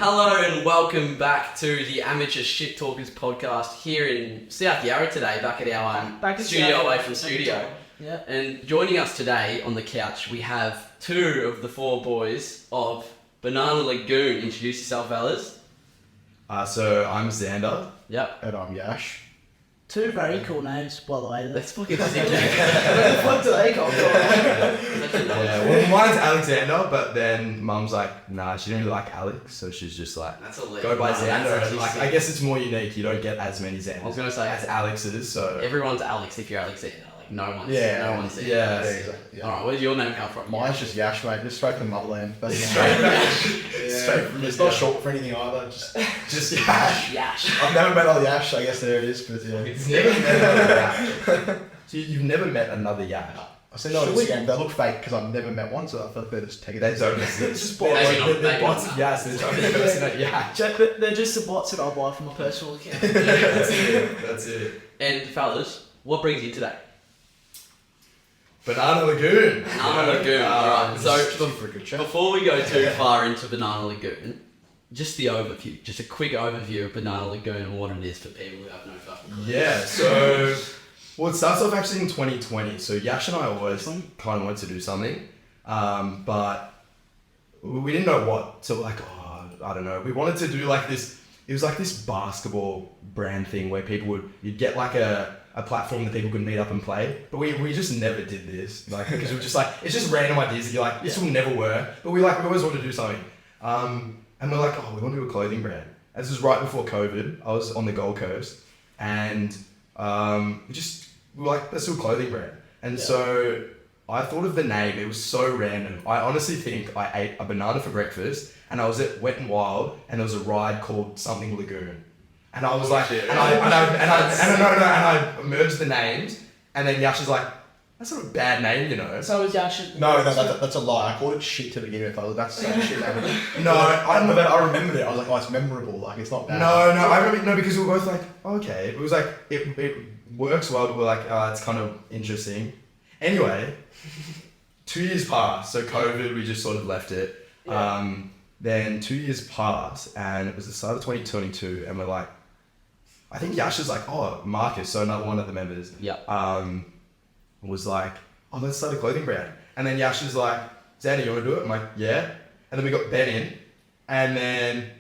Hello and welcome back to the Amateur Shit Talkers podcast here in South Yarra today, back at our studio away from studio. Yeah. And joining us today on the couch, we have two of the four boys of Banana Lagoon. Introduce yourself, fellas. So I'm Xander. Yep. And I'm Yash. Two very cool names, by the way. Let's fucking sick. Where the fuck do they come from? Yeah, well, mine's Alexander, but then Mum's like, nah, she didn't really like Alex, so she's just like, go by Xander. And like, I guess it's more unique. You don't get as many Xanders. I was gonna say as Alex's, so everyone's Alex if you're Alexander. Like no one's. Yeah, there. exactly. All right, where's your name come from? Mine's just Yash, mate. Just straight from the motherland. But, Straight from it's not short for anything either. Just Yash. Yash. I've never met other Yash. I guess there it is. But yeah, It's never met another Yash. So you've never met another Yash? I see no Instagram. They look fake because I've never met one. So I feel like they just take it. They don't. It's just Maybe bots not. of Yash. There's only a person at Yash. They're just the bots that I buy from my personal account. That's it. And fellas, what brings you today? Banana Lagoon. Banana Lagoon. Alright, so for a good chat. before we go too far into Banana Lagoon, just the overview, just a quick overview of Banana Lagoon and what it is for people who have no fucking clue. Yeah, so well, it starts off actually in 2020. So Yash and I always kind of wanted to do something, but we didn't know what. So I don't know. We wanted to do like this. It was like this basketball brand thing where you'd get like a platform that people could meet up and play. But we just never did this. Like, because we were just like, it's just random ideas that you're like, this will never work. But we always wanted to do something. And we're like, we want to do a clothing brand. And this was right before COVID. I was on the Gold Coast. And we were like, let's do a clothing brand. And so I thought of the name. It was so random. I honestly think I ate a banana for breakfast and I was at Wet n Wild and there was a ride called something Lagoon. And I was like, and I merged the names, and then Yash is like, that's not a bad name, you know. So was Yash. No, that's a lie. I called it shit to begin with. I was that's such a shit name. No, I remembered it. I was like, it's memorable. Like it's not bad. I remember because we were both like, okay. It was like it works well, but we're like, it's kind of interesting. Anyway, 2 years passed, so COVID, we just sort of left it. Yeah. Then 2 years passed, and it was the start of 2022, and we're like, I think Yash is like, Marcus, so another one of the members, was like, let's start a clothing brand. And then Yash is like, Xander, you want to do it? I'm like, yeah. And then we got Ben in, and then,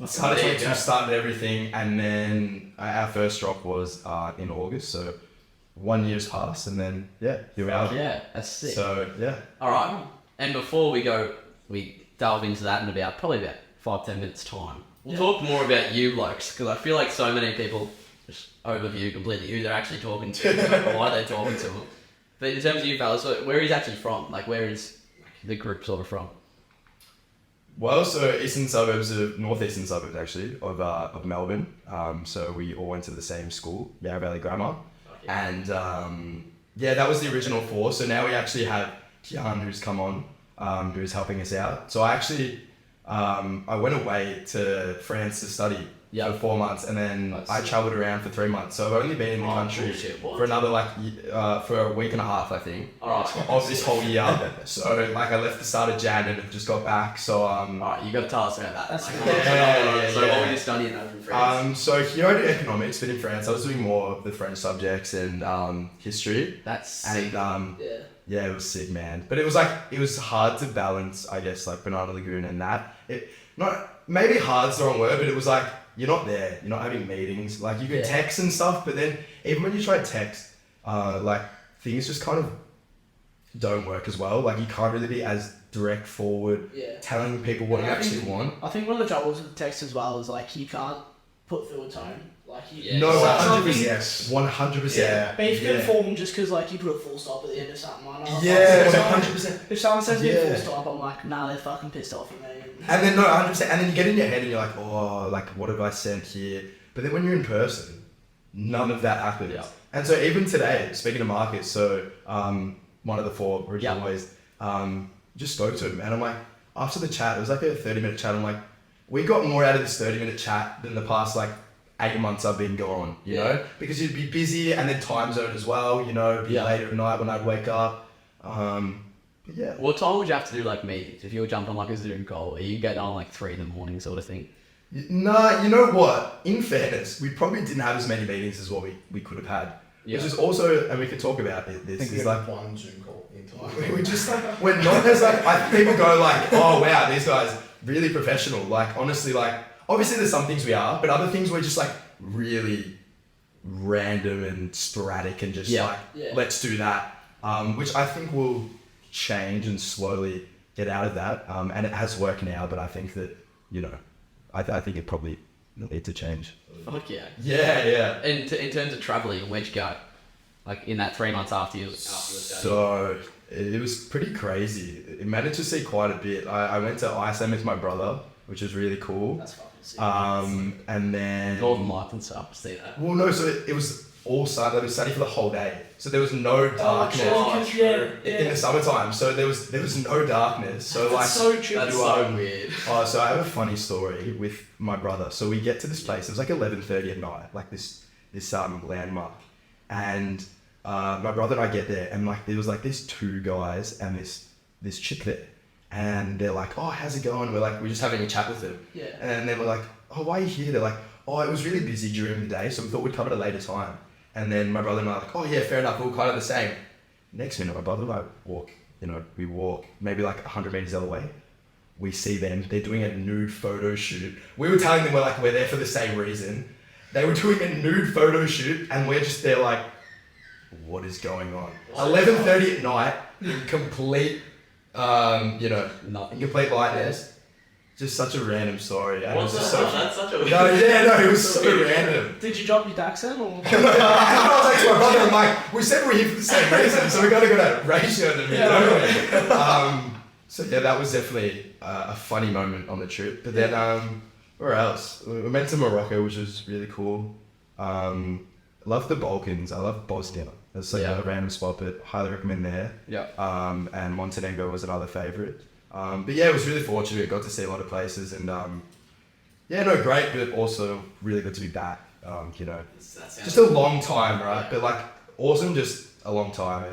started 22, started everything, and then our first drop was in August, so 1 year's passed, and then, here we are. Yeah, that's sick. So, Alright, and before we delve into that in probably about 5-10 minutes time. We'll talk more about you blokes, because I feel like so many people just overview completely who they're actually talking to, or why they're talking to them. But in terms of you fellas, so where he's actually from, like where is the group sort of from? Well, so northeastern suburbs actually of Melbourne. So we all went to the same school, Yarra Valley Grammar, and that was the original four. So now we actually have Kian, who's come on, who's helping us out. So I actually I went away to France to study for 4 months, and then I travelled around for 3 months. So I've only been in the country for another for a week and a half, I think, of this whole year. So I left the start of Jan and have just got back. So Alright, you got to tell us about that. That's So what were you studying over in France? So here I do economics, but in France I was doing more of the French subjects and history. That's sick. And it was sick, man. But it was hard to balance, I guess, like Banana Lagoon and that. Maybe hard's the wrong word, but it was like, you're not there, you're not having meetings. Like you can text and stuff, but then even when you try to text, things just kind of don't work as well. Like you can't really be as direct forward, telling people what you actually want. I think one of the troubles with text as well is like you can't put through a tone. Like No, 100%. Yes. 100%. Yeah. But if you can form just because like you put a full stop at the end of something, I know. Yeah, 100%. If someone says me a full stop, I'm like, nah, they're fucking pissed off at me. And then 100%. And then you get in your head and you're like, what have I sent here? But then when you're in person, none of that happens. Yeah. And so even today, speaking of Marcus, so one of the four original boys, just spoke to him, and I'm like, after the chat, it was like a 30-minute chat. I'm like, we got more out of this 30-minute chat than the past 8 months I've been gone, you know, because you'd be busy and then time zone as well, you know, be later at night when I'd wake up. Yeah. What time would you have to do like meetings? If you were jumping on like a Zoom call, are you getting on like 3 a.m. sort of thing? Nah, you know what? In fairness, we probably didn't have as many meetings as what we could have had. Yeah. Which is also, and we could talk about it. This I think is we like had one Zoom call entire. we just like we're not as like people go like, oh wow, these guys really professional. Like honestly, like obviously there's some things we are, but other things we're just like really random and sporadic and just like let's do that. Which I think will change and slowly get out of that. And it has worked now, but I think that I think it probably need to change. Fuck yeah. Yeah. And in terms of traveling, where'd you go? Like in that 3 months after you So it was pretty crazy. I managed to see quite a bit. I went to Iceland with my brother, which was really cool. That's fucking sick. And then Northern Lights and stuff. See that? well, no, so it was all sunny. It was sunny for the whole day, so there was no darkness in the summertime. So there was no darkness. So like so true. That's so weird. Oh, so I have a funny story with my brother. So we get to this place. It was like 11:30 at night, like this landmark, and my brother and I get there, and like there was like these 2 guys and this chick there, and they're like, oh, how's it going? We're just having a chat with them, and they were like, oh, why are you here? They're like, oh, it was really busy during the day, so we thought we'd come at a later time. And then my brother and I are like, oh yeah, fair enough, we're all kind of the same. Next minute, my brother and I we walk maybe like 100 meters the other way. We see them, they're doing a nude photo shoot. We were telling them we're there for the same reason. They were doing a nude photo shoot and we're just there like, what is going on? 11:30 at night, in complete, in complete lightness. Just such a random story. And What's it was that? just That's such a it was so random. Did you drop your accent or? I was like to my brother, I'm like, we said we're here for the same reason, so we got to go to ratio them, So yeah, that was definitely a funny moment on the trip. But then, where else? We went to Morocco, which was really cool. Love the Balkans. I love Bosnia. It's like a random spot, but highly recommend there. Yeah. And Montenegro was another favorite. But yeah, it was really fortunate. Got to see a lot of places, and great, but also really good to be back. Just a long time, right? But like awesome, just a long time.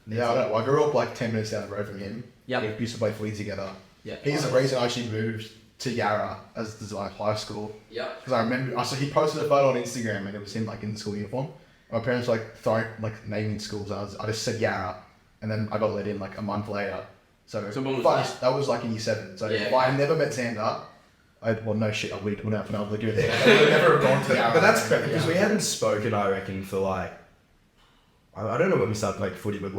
And I grew up like 10 minutes down the road from him. Yeah. We used to play footy together. Yeah. He's the reason I actually moved to Yarra as design high school. Yeah. Because I remember, so he posted a photo on Instagram and it was him like in school uniform. My parents were like throwing like naming schools. I just said Yarra, and then I got let in like a month later. So when was that was like in year 7. So if I had never met Xander, I wouldn't have been able to do it. I would never have gone to Yarra. But that's correct, because we hadn't spoken, I reckon, for like, I don't know when we started playing footy, but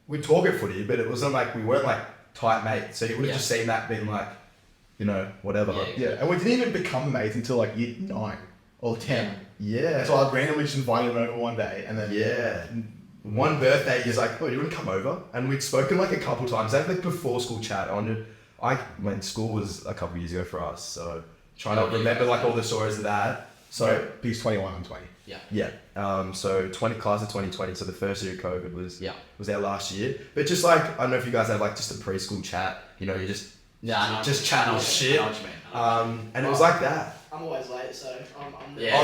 we'd talk at footy, but it wasn't like, we weren't like tight mates. So he would have just seen that being like, whatever. Yeah, and we didn't even become mates until like year 9 or 10. Yeah. So I randomly just invited him over one day, and then one birthday, he's like, oh, you want to come over? And we'd spoken like a couple times. That like before school chat. When school was a couple years ago for us, so trying to remember like all the stories of that. So he's 21, I'm 20. Yeah. So class of 2020. So the first year of COVID was our last year. But just like, I don't know if you guys have like just a preschool chat. You just chatting shit. And it was like that. I'm always late, so I'm Yeah.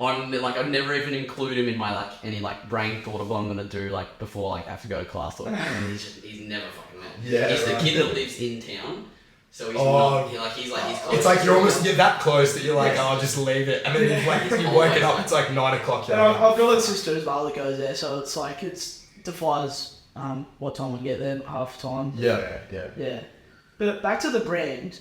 I'd never even include him in my like any like brain thought of what I'm gonna do like before like I have to go to class or he's never fucking met. Yeah, he's the kid that lives in town, so he's not he's close. It's like you're that close that you're like, oh, I'll just leave it, and then you woke it up. It's like 9 o'clock. And I've got a sister as well that goes there, so it's like defies what time we get there, half time. Yeah. But back to the brand.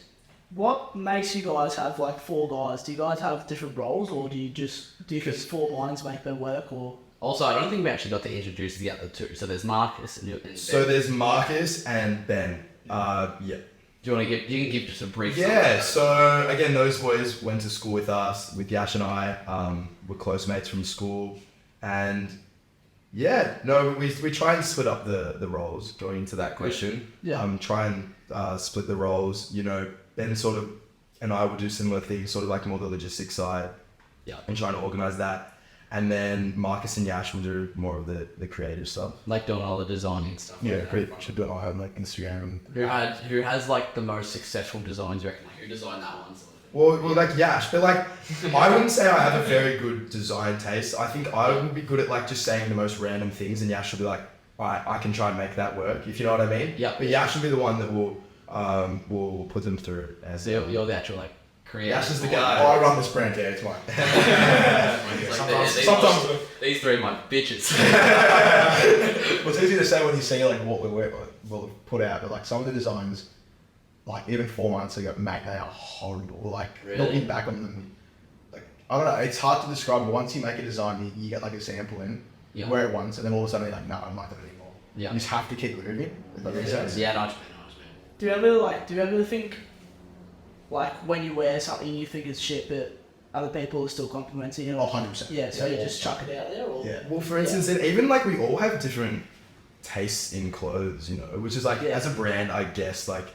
What makes you guys have like 4 guys? Do you guys have different roles, or do you think 4 minds make them work, or? Also, I don't think we actually got to introduce the other 2. So there's Marcus and Ben. So there's Marcus and Ben. Yeah. Do you want to you can give just a brief? Yeah. So again, those boys went to school with us, with Yash and I. We're close mates from school, and we try and split up the roles. Going into that question, try and split the roles. Ben and I would do similar things, sort of like more the logistics side, and trying to organize that. And then Marcus and Yash will do more of the creative stuff, like doing all the designing stuff. Yeah, pretty much. I do it on like Instagram. Who has like the most successful designs? You reckon? Like, who designed that one? Well, like Yash, but like I wouldn't say I have a very good design taste. I think I would be good at like just saying the most random things, and Yash will be like, I can try and make that work, if you know what I mean. Yeah. But Yash will be the one that will put them through. As So you're the actual like creator. Yash is the Oh, guy. I run this brand, yeah, it's mine. It's like, Sometimes these three are my bitches. well, it's easy to say when you see like what we'll put out, but like some of the designs, like even 4 months ago, mate, they are horrible. Like Really? looking back on them, like I don't know, it's hard to describe. But once you make a design, you get like a sample in, Yeah. you wear it once, and then all of a sudden you're like, no, I'm not doing it anymore. Yeah. You just have to keep moving. If that makes sense. Yeah, no. Do you ever think, like, when you wear something you think is shit, but other people are still complimenting you? Oh, 100%. Yeah, so you just chuck it out there, or Yeah. Well, for instance, and even like we all have different tastes in clothes, you know, which is like, Yeah. as a brand, I guess, like,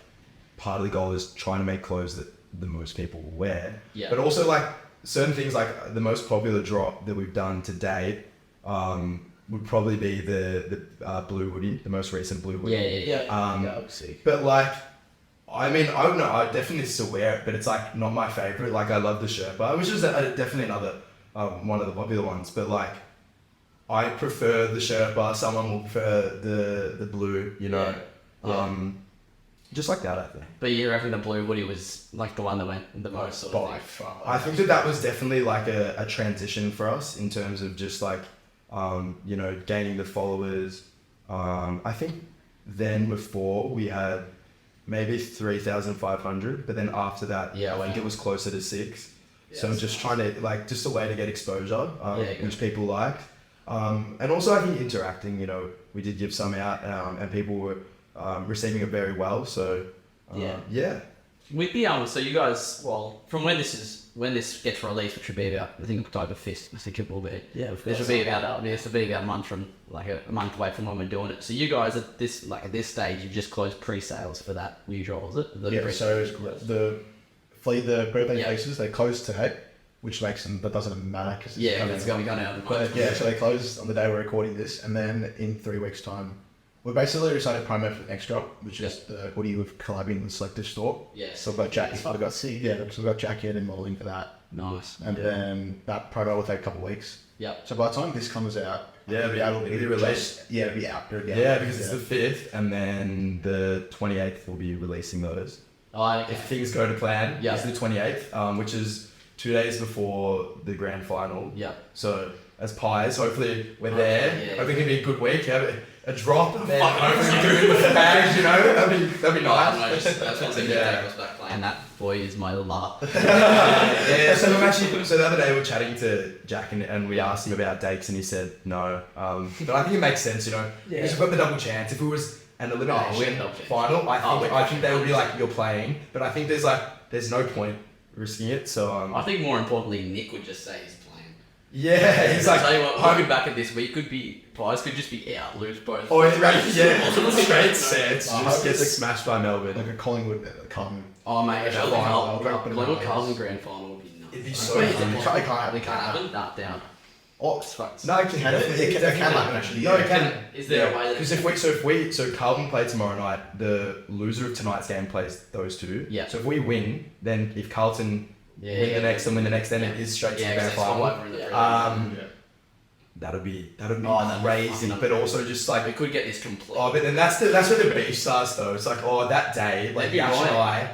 part of the goal is trying to make clothes that the most people will wear. Yeah. But also, like, certain things, like the most popular drop that we've done to date would probably be the blue hoodie, the most recent blue hoodie. Yeah. yeah, obviously. But like, I mean, I don't know. I definitely still wear it, but it's like not my favorite. Like, I love the Sherpa, which is definitely another one of the popular ones. But like, I prefer the Sherpa. Someone will prefer the blue. You know, Yeah. just like that. I think. But you reckon the blue hoodie was like the one that went the most sort of By thing? far. I think that was definitely like a transition for us in terms of just like, you know, gaining the followers. I think then before we had maybe 3,500, but then after that, Yeah, I think wow. it was closer to 6. So Yes. just trying to like, just a way to get exposure, Yeah, which people liked. And also I think interacting, you know, we did give some out, and people were receiving it very well. So yeah. With the so you guys, well, from when this gets released, which will be about, I think October 5th, I think it will be. Yeah, of This course. will be about a month from a month away from when we're doing it. So you guys at this stage, you've just closed pre-sales for that new draw, is it? Yeah, so the birthday Yeah. faces, they closed today, which makes them, that doesn't matter because Yeah, it's going to be going out in a month. But yeah, so they closed on the day we're recording this, and then in 3 weeks' time, we're basically decided promo for the next drop, which is the hoodie with collabing with Selective Store. Yes. So we've got jacket, Fucking sick. so we've got jacket and modelling for that, Nice. and then that promo will take a couple of weeks. Yep. So by the time this comes out, Yeah, it'll it'll be released. Yeah, it'll be out. Yeah, because it's the 5th, and then the 28th we'll be releasing those. Oh, okay. If things go to plan, Yeah. it's the 28th, which is 2 days before the grand final. Yeah. So as pies, hopefully we're Oh, there. yeah. Hopefully it's gonna be a good week. Have a drop, and then hopefully do it with the bags. You know, that'd be nice. That's what's in Yeah. And that boy is my love. Yeah. So I'm actually. So the other day we were chatting to Jack and we asked him about dates and he said no. But I think it makes sense, you know, Yeah. because we've got the double chance. If it was an we're elimination double chance. final, Oh, I think they would be like you're playing. But I think there's no point risking it. So I think more importantly, Nick would just say he's playing. yeah, he's like I'll tell you what, home- looking back at this, pies could just be out, lose both. Oh, yeah, straight sets. I Just hope gets it's- smashed by Melbourne. like a Collingwood, Oh mate, if Yeah, that was final, Carl, drop in the Glenwood finals. Carlton grand final would be nuts. It'd be so Wait, fun. it can't happen. They can't happen. Nah, down. Oh, It's fucked. No, it can happen, actually. No, it can. Is there a way that? Because so Carlton play tomorrow night. The loser of tonight's game plays those two. Yeah. So if we win, then if Carlton win the next and win the next, then it is straight to the grand final. That'd be that'd be crazy. fucking But also just we like could get this complete. but then that's where the beef starts though. It's like that day, like They'd be Yash and right.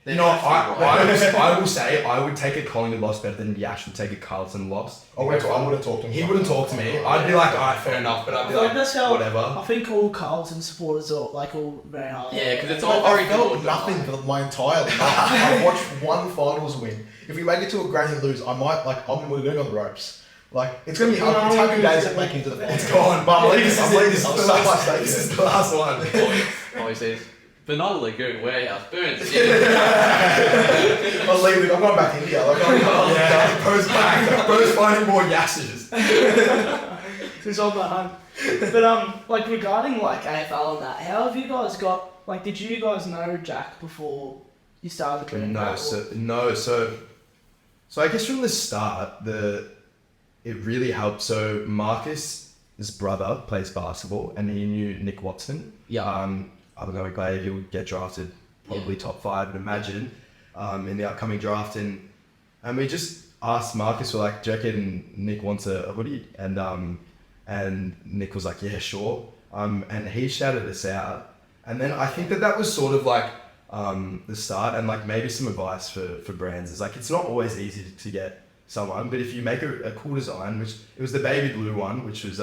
you know, I will say I would take a Collingwood loss better than Yash would take a Carlton loss. I wouldn't talk to him. He wouldn't talk to me. I'd be like, alright, fair enough, but I'd be I think like, that's how. whatever. I think all Carlton supporters are like all very hard. Yeah, because it's I all very felt good. nothing for my entire life. I watched one finals win. If we make it to a grand and lose, I might we're going on the ropes. Like it's gonna be hard. It's happy days at making it to the finals. It's gone. But I'm leaving this. I'm leaving this. I'm This so is the last one. Always says, Banana Lagoon warehouse burns. I'm leaving. I'm going back to India. Like, Yeah, Bro's back. Bro's finding more Yashes. It's all about home. But like regarding like AFL and that, how have you guys got? Like, did you guys know Jack before you started the brand? So I guess from the start, it really helped. So Marcus's brother plays basketball, and he knew Nick Watson. Yeah. I'm going glad he would get drafted, probably top 5, I'd imagine, in the upcoming draft. And we just asked Marcus, we're like, do you reckon Nick wants a hoodie? And Nick was like, yeah, sure. and he shouted us out. And then I think that was sort of like the start, and like maybe some advice for brands is like, it's not always easy to get someone, but if you make a cool design, which it was the baby blue one, which was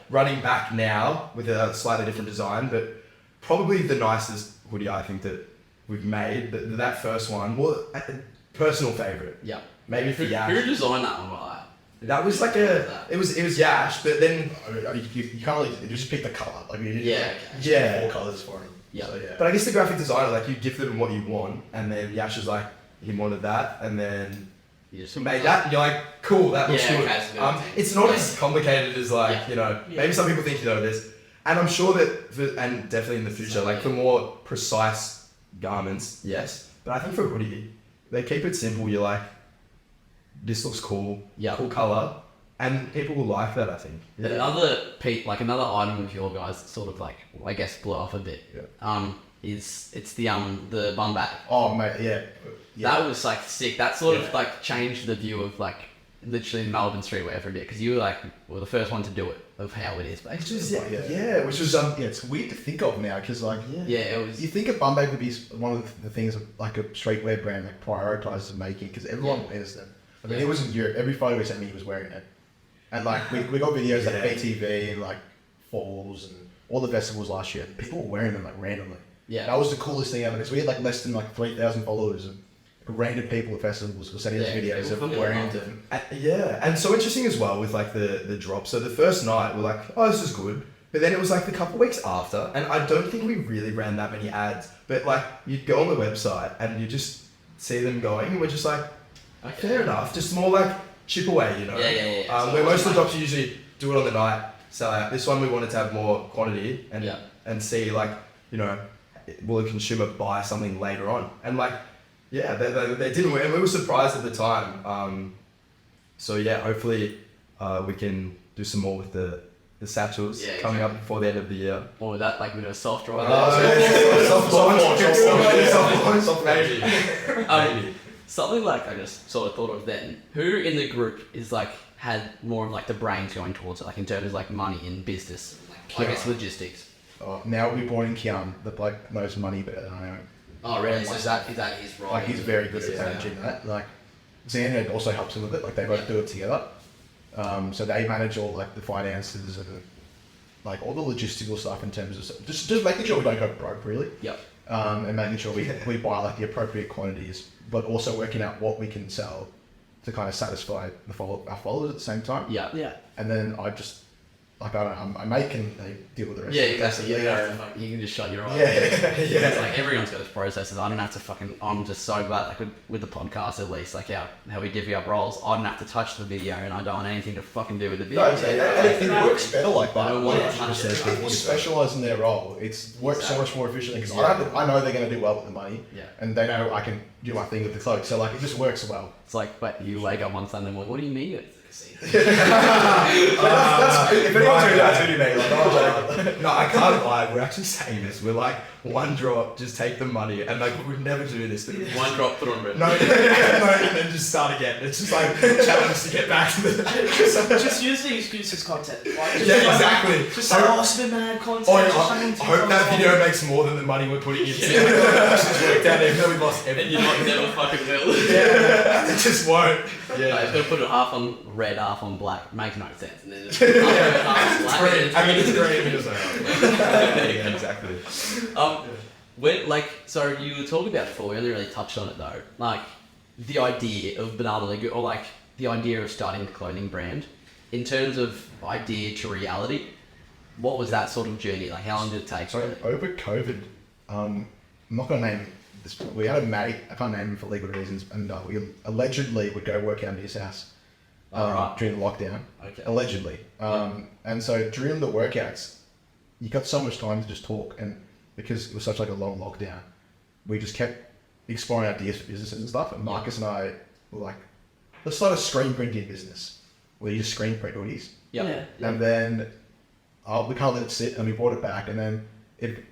running back now with a slightly different design, but probably the nicest hoodie I think that we've made. That first one, well, personal favorite. Yeah. Maybe for Yash. Who designed that one? That was like it was Yash, but then you can't really, you just pick the colour. Like, yeah. 4 colours for him. Yeah. So, yeah. But I guess the graphic designer, like, you give them what you want, and then Yash was like, he wanted that, and then you just made that, and you're like, cool, that looks good. Okay, it's not as complicated as like, maybe some people think this, and I'm sure that, and definitely in the future, like for more precise garments, yes, but I think for a hoodie, they keep it simple. You're like, this looks cool, cool color, and people will like that, I think. Yeah. Another item of your guys that sort of like, I guess, blew off a bit. Yeah. It's the bumbag. Oh mate, yeah. That was like sick. That sort of like changed the view of like literally Melbourne streetwear for a bit, because you were the first one to do it, of how it is basically. Which was it's weird to think of now, because like it was. You think a bumbag would be one of the things like a streetwear brand like prioritizes making, because everyone wears them. I mean, it was in Europe. Every photo he sent me, he was wearing it, and like we got videos like BTV and like Falls and all the festivals last year. People were wearing them like randomly. Yeah, that was the coolest thing ever, because we had like less than like 3,000 followers and random people at festivals were sending us videos of wearing them. And so interesting as well with like the drop. So the first night we're like, oh, this is good. But then it was like the couple weeks after, and I don't think we really ran that many ads, but like you'd go on the website and you just see them going, and we're just like, fair enough, just more like chip away, where most of the drops you usually do it on the night, sell out. This one we wanted to have more quantity and see like, will a consumer buy something later on? And like, they didn't, and we were surprised at the time. Hopefully we can do some more with the satchels coming up before the end of the year. Or that like with a soft draw. Maybe. Something like I just sort of thought of then. Who in the group is like had more of like the brains going towards it, like in terms of like money in business, I guess logistics. Now we're born in Kian, the bloke knows money better than I am. Oh really? So is that his role? Like he's very good at managing that. Like Xander also helps him with it. Like they both do it together. So they manage all like the finances and like all the logistical stuff in terms of just making sure we don't go broke really. Yep. And making sure we buy like the appropriate quantities, but also working out what we can sell to kind of satisfy our followers at the same time. Yeah. Yeah. And then I just like I make and they deal with the rest. Yeah, exactly. You can just shut your eyes. Yeah. Like everyone's got its processes. I don't have to I'm just so glad like with the podcast at least, like how we divvy up roles. I don't have to touch the video, and I don't want anything to fucking do with the video. No, it works better like that. I don't want it. People specialise in their role. It works so much more efficiently, because I know they're going to do well with the money, and they know I can do my thing with the clothes. So like it just works well. It's like, but you wake up one Sunday morning, what do you mean? If anyone's doing that to me, no, I can't lie. We're actually saying this. We're like, one drop, just take the money, and like we would never do this. One drop, put on red. No, and then just start again. It's just like challenge to get back to the. just use the excuse as content. Like, exactly. Just say, it's been mad content. I hope that video makes more than the money we're putting into it. It's worked out, even though we lost everything. And you never fucking will. It just won't. Yeah, it's gonna put it half on red, half on black. Makes no sense. And then it's half on black. It's green. Yeah, exactly. So you were talking about it before. We only really touched on it though. Like the idea of Banana Lagoon, or like the idea of starting a clothing brand. In terms of idea to reality, what was that sort of journey? Like how long did it take? So over COVID, I'm not gonna name this. We had a mate. I can't name him for legal reasons, and we allegedly would go work out at his house during the lockdown. Okay. Allegedly. And so during the workouts, you got so much time to just talk, and because it was such like a long lockdown, we just kept exploring ideas for businesses and stuff. And Marcus and I were like, let's start a screen printing business where you just screen print hoodies. Yeah. And then we can't let it sit, and we brought it back, and then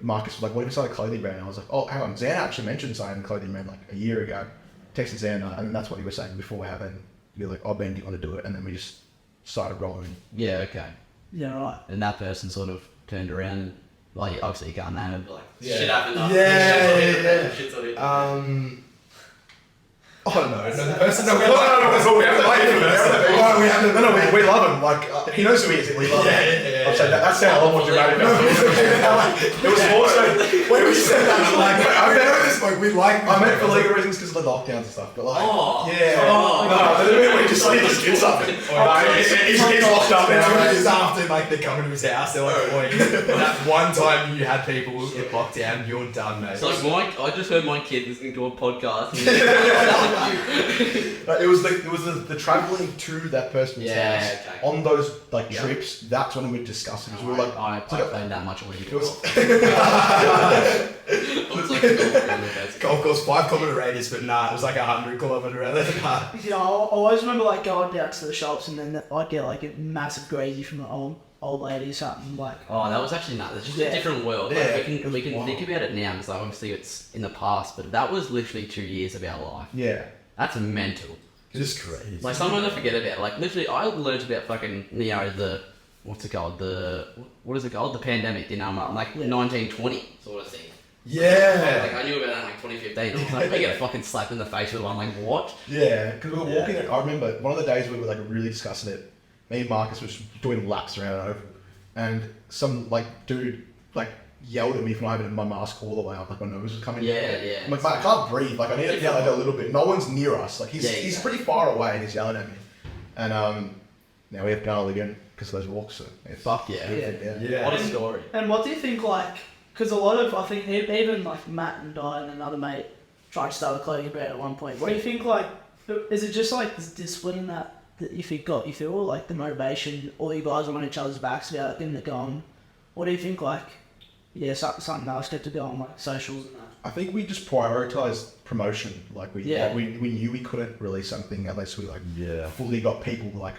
Marcus was like, what if we start a clothing brand? And I was like, oh, hang on, Xana actually mentioned starting a clothing brand like a year ago. Texted Xana, and that's what he was saying before, how then we were like, oh Ben, do you want to do it? And then we just started rolling. Yeah, okay. Yeah, right. And that person sort of turned around? Like, obviously you can't name it, but like, Yeah. shit happened after. Yeah. Shit's on it. I don't know. No, the person. No, we love him. Like he knows who he is. And we love him. Yeah. I'll say that. That's how a lot more dramatic. It was also When we said that, like, I met this, like, we like. I meant for legal reasons because of the lockdowns and stuff. But like, Yeah. we just did something. He's locked up now. Just after, like, they come into his house, they're like, boy, that one time you had people get locked down, you're done, mate. It's like I just heard my kid listening to a podcast. It was the travelling to that person's house on those like trips. That's when we discussed it. 'Cause we were like, I played that much already. it was Golf course, 5 kilometre radius, but nah, it was like 100 kilometre radius. You know, I always remember like going down to the shops and then I'd get like a massive greasy from an old lady or something like. Oh, that was actually nuts. It's just Yeah. a different world. Yeah. Like, we can think about it now because like, obviously it's in the past, but that was literally 2 years of our life. yeah. That's mental. Just crazy. Like someone to forget about. Like literally, I learned about fucking what's it called? What is it called? The pandemic. You know, like 1920 sort of thing. Yeah. Like I knew about that in like 2015. I was like, they get a fucking slap in the face with one. Like what? Yeah, because we were walking. I remember one of the days we were like really discussing it. Me and Marcus was doing laps around an oval, and some like dude like yelled at me for not having my mask all the way up, like my nose was coming. Yeah. I'm like, mate, I can't breathe. Like I need to yell like a little bit. No one's near us. Like he's pretty far away, and he's yelling at me. And now we have BANANA LAGOON because of those walks. So Fuck yeah. Yeah. What a story. And what do you think like? Because a lot of I think even like Matt and Di and another mate tried to start a clothing brand at one point. What do you think like? Is it just like this discipline in that if you feel like the motivation, all you guys are on each other's backs about getting it going? What do you think like? Yeah, something else get to go on like socials and that. I think we just prioritized promotion. Like we knew we couldn't release something unless we like fully got people like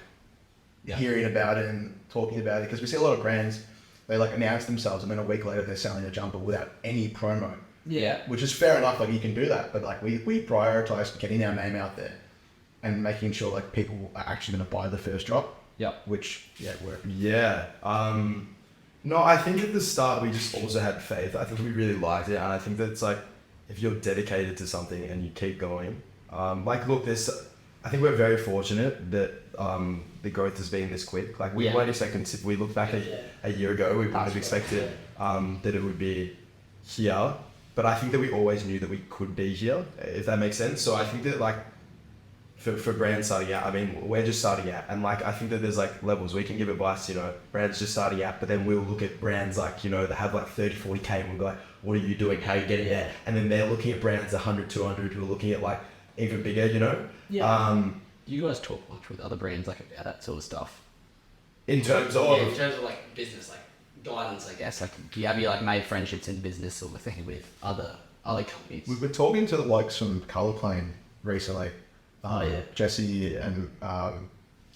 hearing about it and talking about it. Because we see a lot of brands, they like announce themselves and then a week later they're selling a jumper without any promo. Yeah. Which is fair enough, like you can do that, but like we prioritized getting our name out there and making sure like people are actually going to buy the first drop. Yep. Which worked. Yeah. No, I think at the start we just also had faith. I think we really liked it, and I think that it's like if you're dedicated to something and you keep going. Like look, I think we're very fortunate that the growth has been this quick. Like we weren't expecting. If we look back a year ago, we wouldn't have expected that it would be here. But I think that we always knew that we could be here, if that makes sense. So I think that like for brands starting out, I mean, we're just starting out, and like I think that there's like levels. We can give advice, you know, brands just starting out, but then we'll look at brands like, you know, that have like 30, 40k, and we'll be like, what are you doing? How are you getting there? And then they're looking at brands 100, 200 who are looking at like even bigger, you know. Yeah. Do you guys talk much with other brands like about that sort of stuff? In terms of like business, like guidance, I guess. Like, do you have like made friendships in business sort of thing with other companies? We were talking to like some color plane recently. Jesse and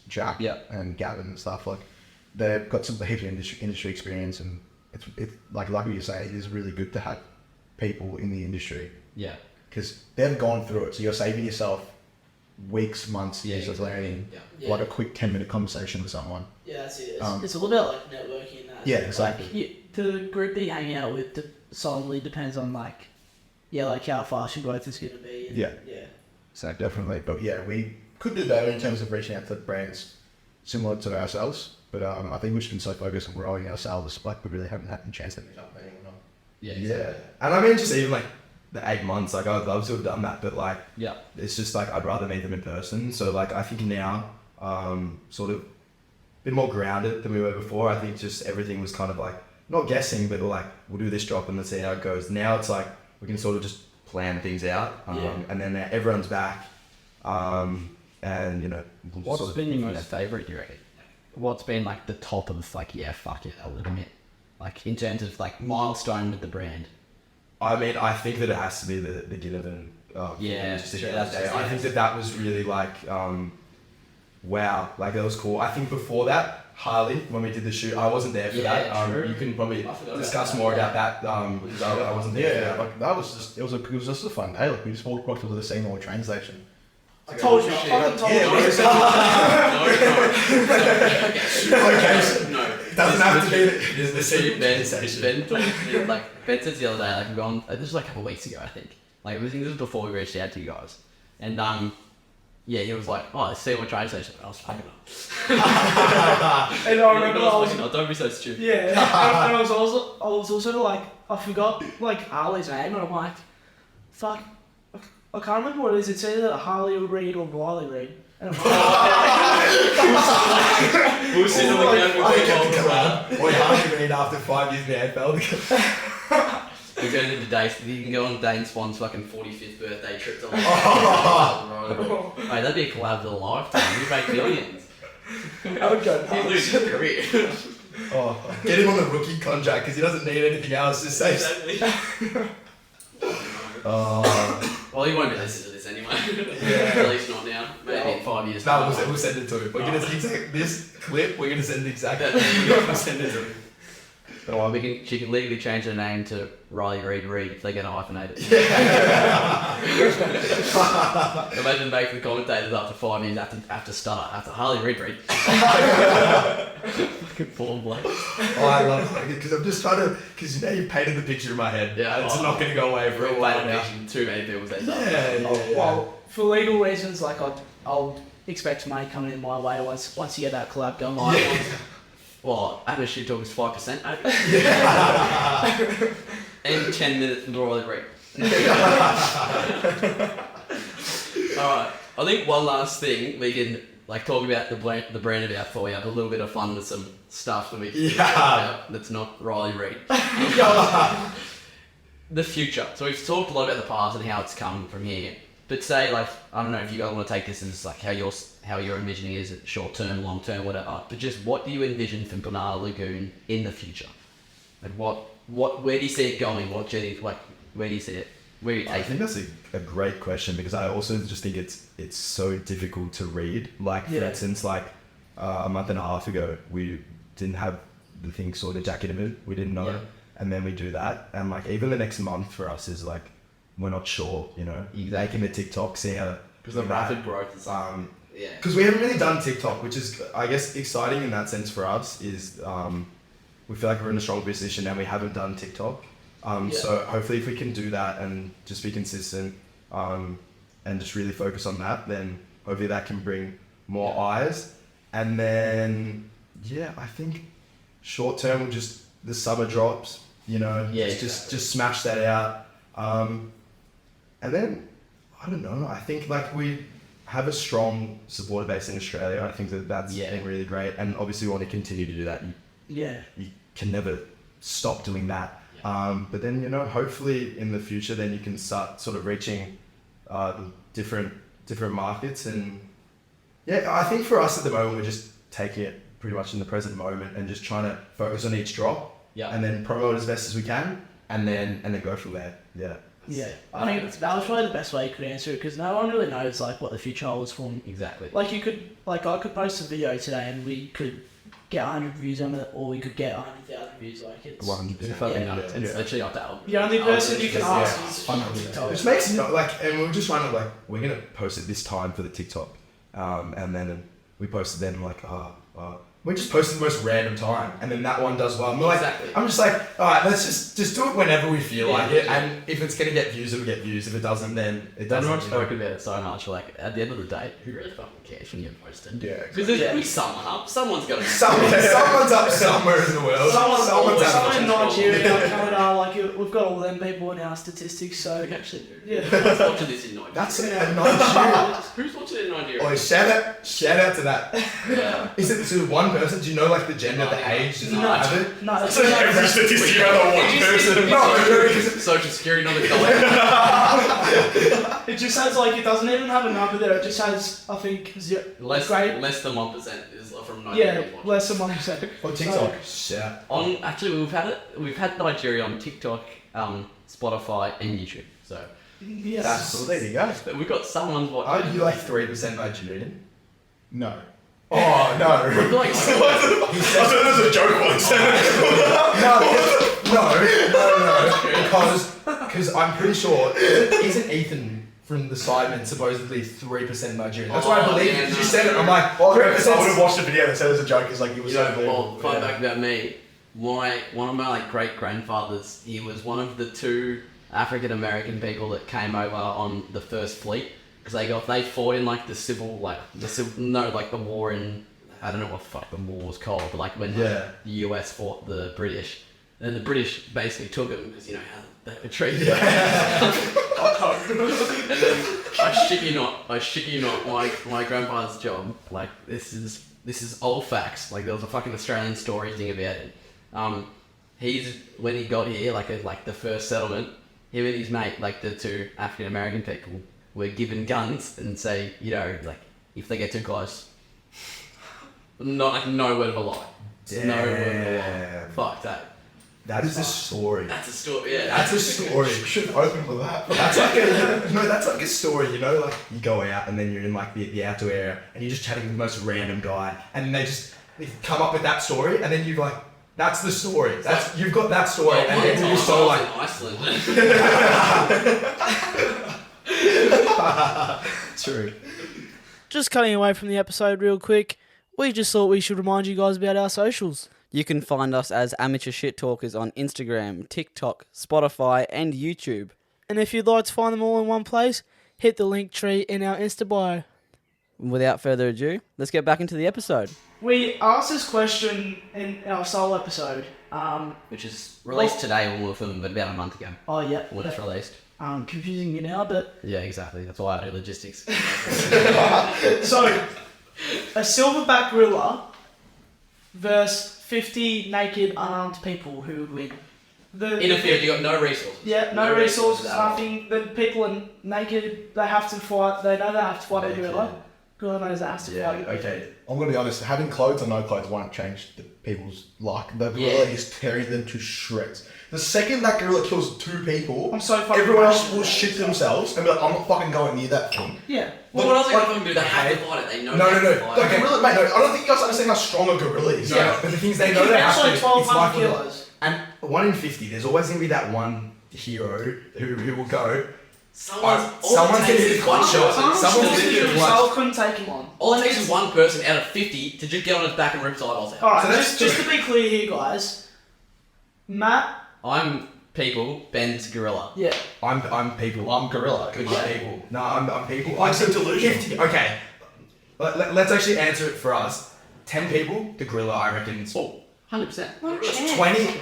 Jack and Gavin and stuff, like they've got some heaps of industry experience, and it's like you say, it is really good to have people in the industry. Yeah. Because they've gone through it, so you're saving yourself weeks, months, years of learning, like a quick 10-minute conversation with someone. Yeah, that's it. It's all about like networking and that. Yeah, exactly. Like, the group that you hang out with solely depends on like how fast your growth is going to be. And, Yeah. So Definitely, but we could do better in terms of reaching out to brands similar to ourselves. But I think we've just been so focused on growing ourselves, like we really haven't had a chance to meet up with anyone. Yeah. And I mean, just even like the 8 months, like I'd love to have done that, but like it's just like I'd rather meet them in person. So like I think now sort of a bit more grounded than we were before. I think just everything was kind of like not guessing, but like we'll do this drop and let's see how it goes. Now it's like we can sort of just plan things out, and then everyone's back, and you know. What's been your favourite, you reckon? What's been like the top of like fuck it, I'll admit, like in terms of like milestone with the brand? I mean, I think that it has to be the Ginnivan. I think that was really like wow, like that was cool. I think before that, Harley, when we did the shoot, I wasn't there for that. You can probably discuss more about that because I wasn't there for that. Like that was just it was just a fun day. Like we just walked across to the Seymour train station. I told you. I fucking told you. Doesn't have have to be Is the seat Ben like Ben said the other day, like we've gone this was like a couple of weeks ago I think. Like I think this was before we reached out to you guys. And yeah, he was like, oh, let's see what train station. I was fucking up. And I remember don't be so stupid. yeah, and I was also like, I forgot like Harley's name, and I'm like, fuck, I can't remember what it is. It's either Harley Reid or Riley Reid. And I'm like, We'll sit on the ground I with get the the collab. Or you hardly read after 5 years in the AFL. We're going into Dane. You can go on Dane Swan's fucking 45th birthday trip to Hey, that'd be a collab for a lifetime. You make millions. I would go He'd lose his career. Get him on the rookie contract because he doesn't need anything else. Just say. Exactly. Well, he won't be listening to this anyway. Yeah. At least not now. Maybe in 5 years. No, we'll send it to him. We're gonna exact this clip. We're gonna send exactly. We'll send it to him. Well, she can legally change her name to Riley Reid if they're going to hyphenate it. Imagine making the commentators after 5 years after start, after Harley Reid. Fucking poor bloke. Oh, I love it because I'm just trying to, because you know you painted the picture in my head. Yeah, it's not going to go away for a while now. Too many people say that. Yeah. Well, for legal reasons, like I'll expect money coming in my way once you get that collab going live. Yeah. Well, average shit talk is 5%. And 10 minutes from Riley Reid. Alright, I think one last thing we can talk about the brand about before we have a little bit of fun with some stuff that we can talk about that's not Riley Reid. The future. So we've talked a lot about the past and how it's come from here. But say I don't know if you guys want to take this as how you're envisioning it, is it short term, long term, whatever. But just what do you envision for Banana Lagoon in the future? And where do you see it going? Where do you see it? Where are you taking I think that's a great question because I also just think it's so difficult to read. Like for instance, a month and a half ago, we didn't have the thing sorted, Jacket Image. We didn't know, and then we do that, and even the next month for us is we're not sure, making the TikTok, see how because the rapid growth is because we haven't really done TikTok, which is I guess exciting in that sense for us. Is we feel like we're in a strong position and we haven't done TikTok. So hopefully if we can do that and just be consistent and just really focus on that, then hopefully that can bring more eyes. And then I think short term will just the summer drops, just smash that out. And then I don't know. I think we have a strong supporter base in Australia. I think that's really great, and obviously we want to continue to do that. You can never stop doing that. But then hopefully in the future, then you can start sort of reaching different markets. And I think for us at the moment, we're just taking it pretty much in the present moment and just trying to focus on each drop, and then promote as best as we can, and then go from there. Yeah, I think that was probably the best way you could answer it because no one really knows what the future holds for them. Exactly. I could post a video today and we could get 100 views on it, or we could get 100,000 views. It's 100%. It's literally up to Al. the only person you can ask is TikTok. Which makes and we were just trying to we're gonna post it this time for the TikTok, and then we posted then we just posted the most random time, and then that one does well. And I'm just all right, let's just do it whenever we feel like it, and if it's gonna get views, it'll get views. If it doesn't, then it doesn't. Everyone's spoken about it so much. At the end of the day, who really fucking cares when you posted? Yeah, because there's gonna be someone up. Someone's gonna. Someone's up somewhere in the world. Someone in Nigeria, Canada. We've got all them people in our statistics. So actually, who's watching this in Nigeria? That's in Nigeria. Who's watching it in Nigeria? Oh, shout out to that. Yeah. Is it to one person? Do you know the gender, the age? Does it have it? No, that's So every statistic about one person. Social security number color. It just has it doesn't even have a number there. It just has less than 1% is from Nigeria. Yeah, less than 1%. On TikTok. Shout. Actually, we've had Nigeria on TikTok, Spotify, and YouTube. So There you go. we've got someone's watching. Are you 3% Nigerian? No. Oh no! He said, I thought that was a joke once. No. Because I'm pretty sure isn't Ethan from the Sidemen supposedly 3% Nigerian? That's what I believe. Yeah, You said it. I'm like, I would have watched a video that said it was a joke. It's he was fun fact about me. one of my like great grandfathers, he was one of the 2 African American people that came over on the first fleet because they fought in like the war in, I don't know what the fuck the war was called, but like when the US fought the British, and the British basically took them because you know how they were treated. And then I shit you not, my grandpa's job, like this is old facts. Like there was a fucking Australian story thing about it. When he got here, like the first settlement, him and his mate, like the 2 African American people, were given guns and say, you know, like if they get too close, no word of a lie. Damn. No word of a lie. Fuck that. That is a story. That's a story. Yeah. That's a story. Should open with that. That's like a story, you know, like you go out and then you're in like the outdoor area and you're just chatting with the most random guy and they come up with that story and then you're like, that's the story. You've got that story and then you're so like in Iceland. True. Just cutting away from the episode real quick, we just thought we should remind you guys about our socials. You can find us as Amateur Shit Talkers on Instagram, TikTok, Spotify, and YouTube. And if you'd like to find them all in one place, hit the link tree in our Insta bio. Without further ado, let's get back into the episode. We asked this question in our solo episode. Which is released today when we were filming, but about a month ago. Oh, yeah. When it's released. Confusing you now, but... Yeah, exactly. That's why I do logistics. So, a silverback gorilla versus 50 naked, unarmed people who would win. In a field, you got no resources. Yeah, no resources, nothing. The people are naked, they have to fight, they know they have to fight a gorilla. Gorilla knows they have to fight. Okay. I'm gonna be honest. Having clothes or no clothes won't change the people's like. The gorilla is tearing them to shreds. The second that gorilla kills 2 people, I'm so fucking everyone else will shit themselves and be like, I'm not fucking going near that thing. Yeah. Well, what else are they going to do? They have to fight it. They know No. they have to fight it. Gorilla, mate, no, I don't think you guys understand how strong a gorilla is. Yeah, but the things they know they have to. It's like 1,200 it's like kilos. And 1 in 50, there's always going to be that one hero who will go. Someone's going to hit one shot. Someone's going to hit one. I couldn't take him on. All it takes is one person out of 50 to just get on his back and rip his eyeballs out. Alright, So that's just to be clear here, guys. Matt. I'm people, Ben's gorilla. Yeah. I'm people. I'm gorilla. Good people. No, I'm people. I'm so delusional. 50, okay. Let's actually answer it for us. 10 people, the gorilla, I reckon. 100%.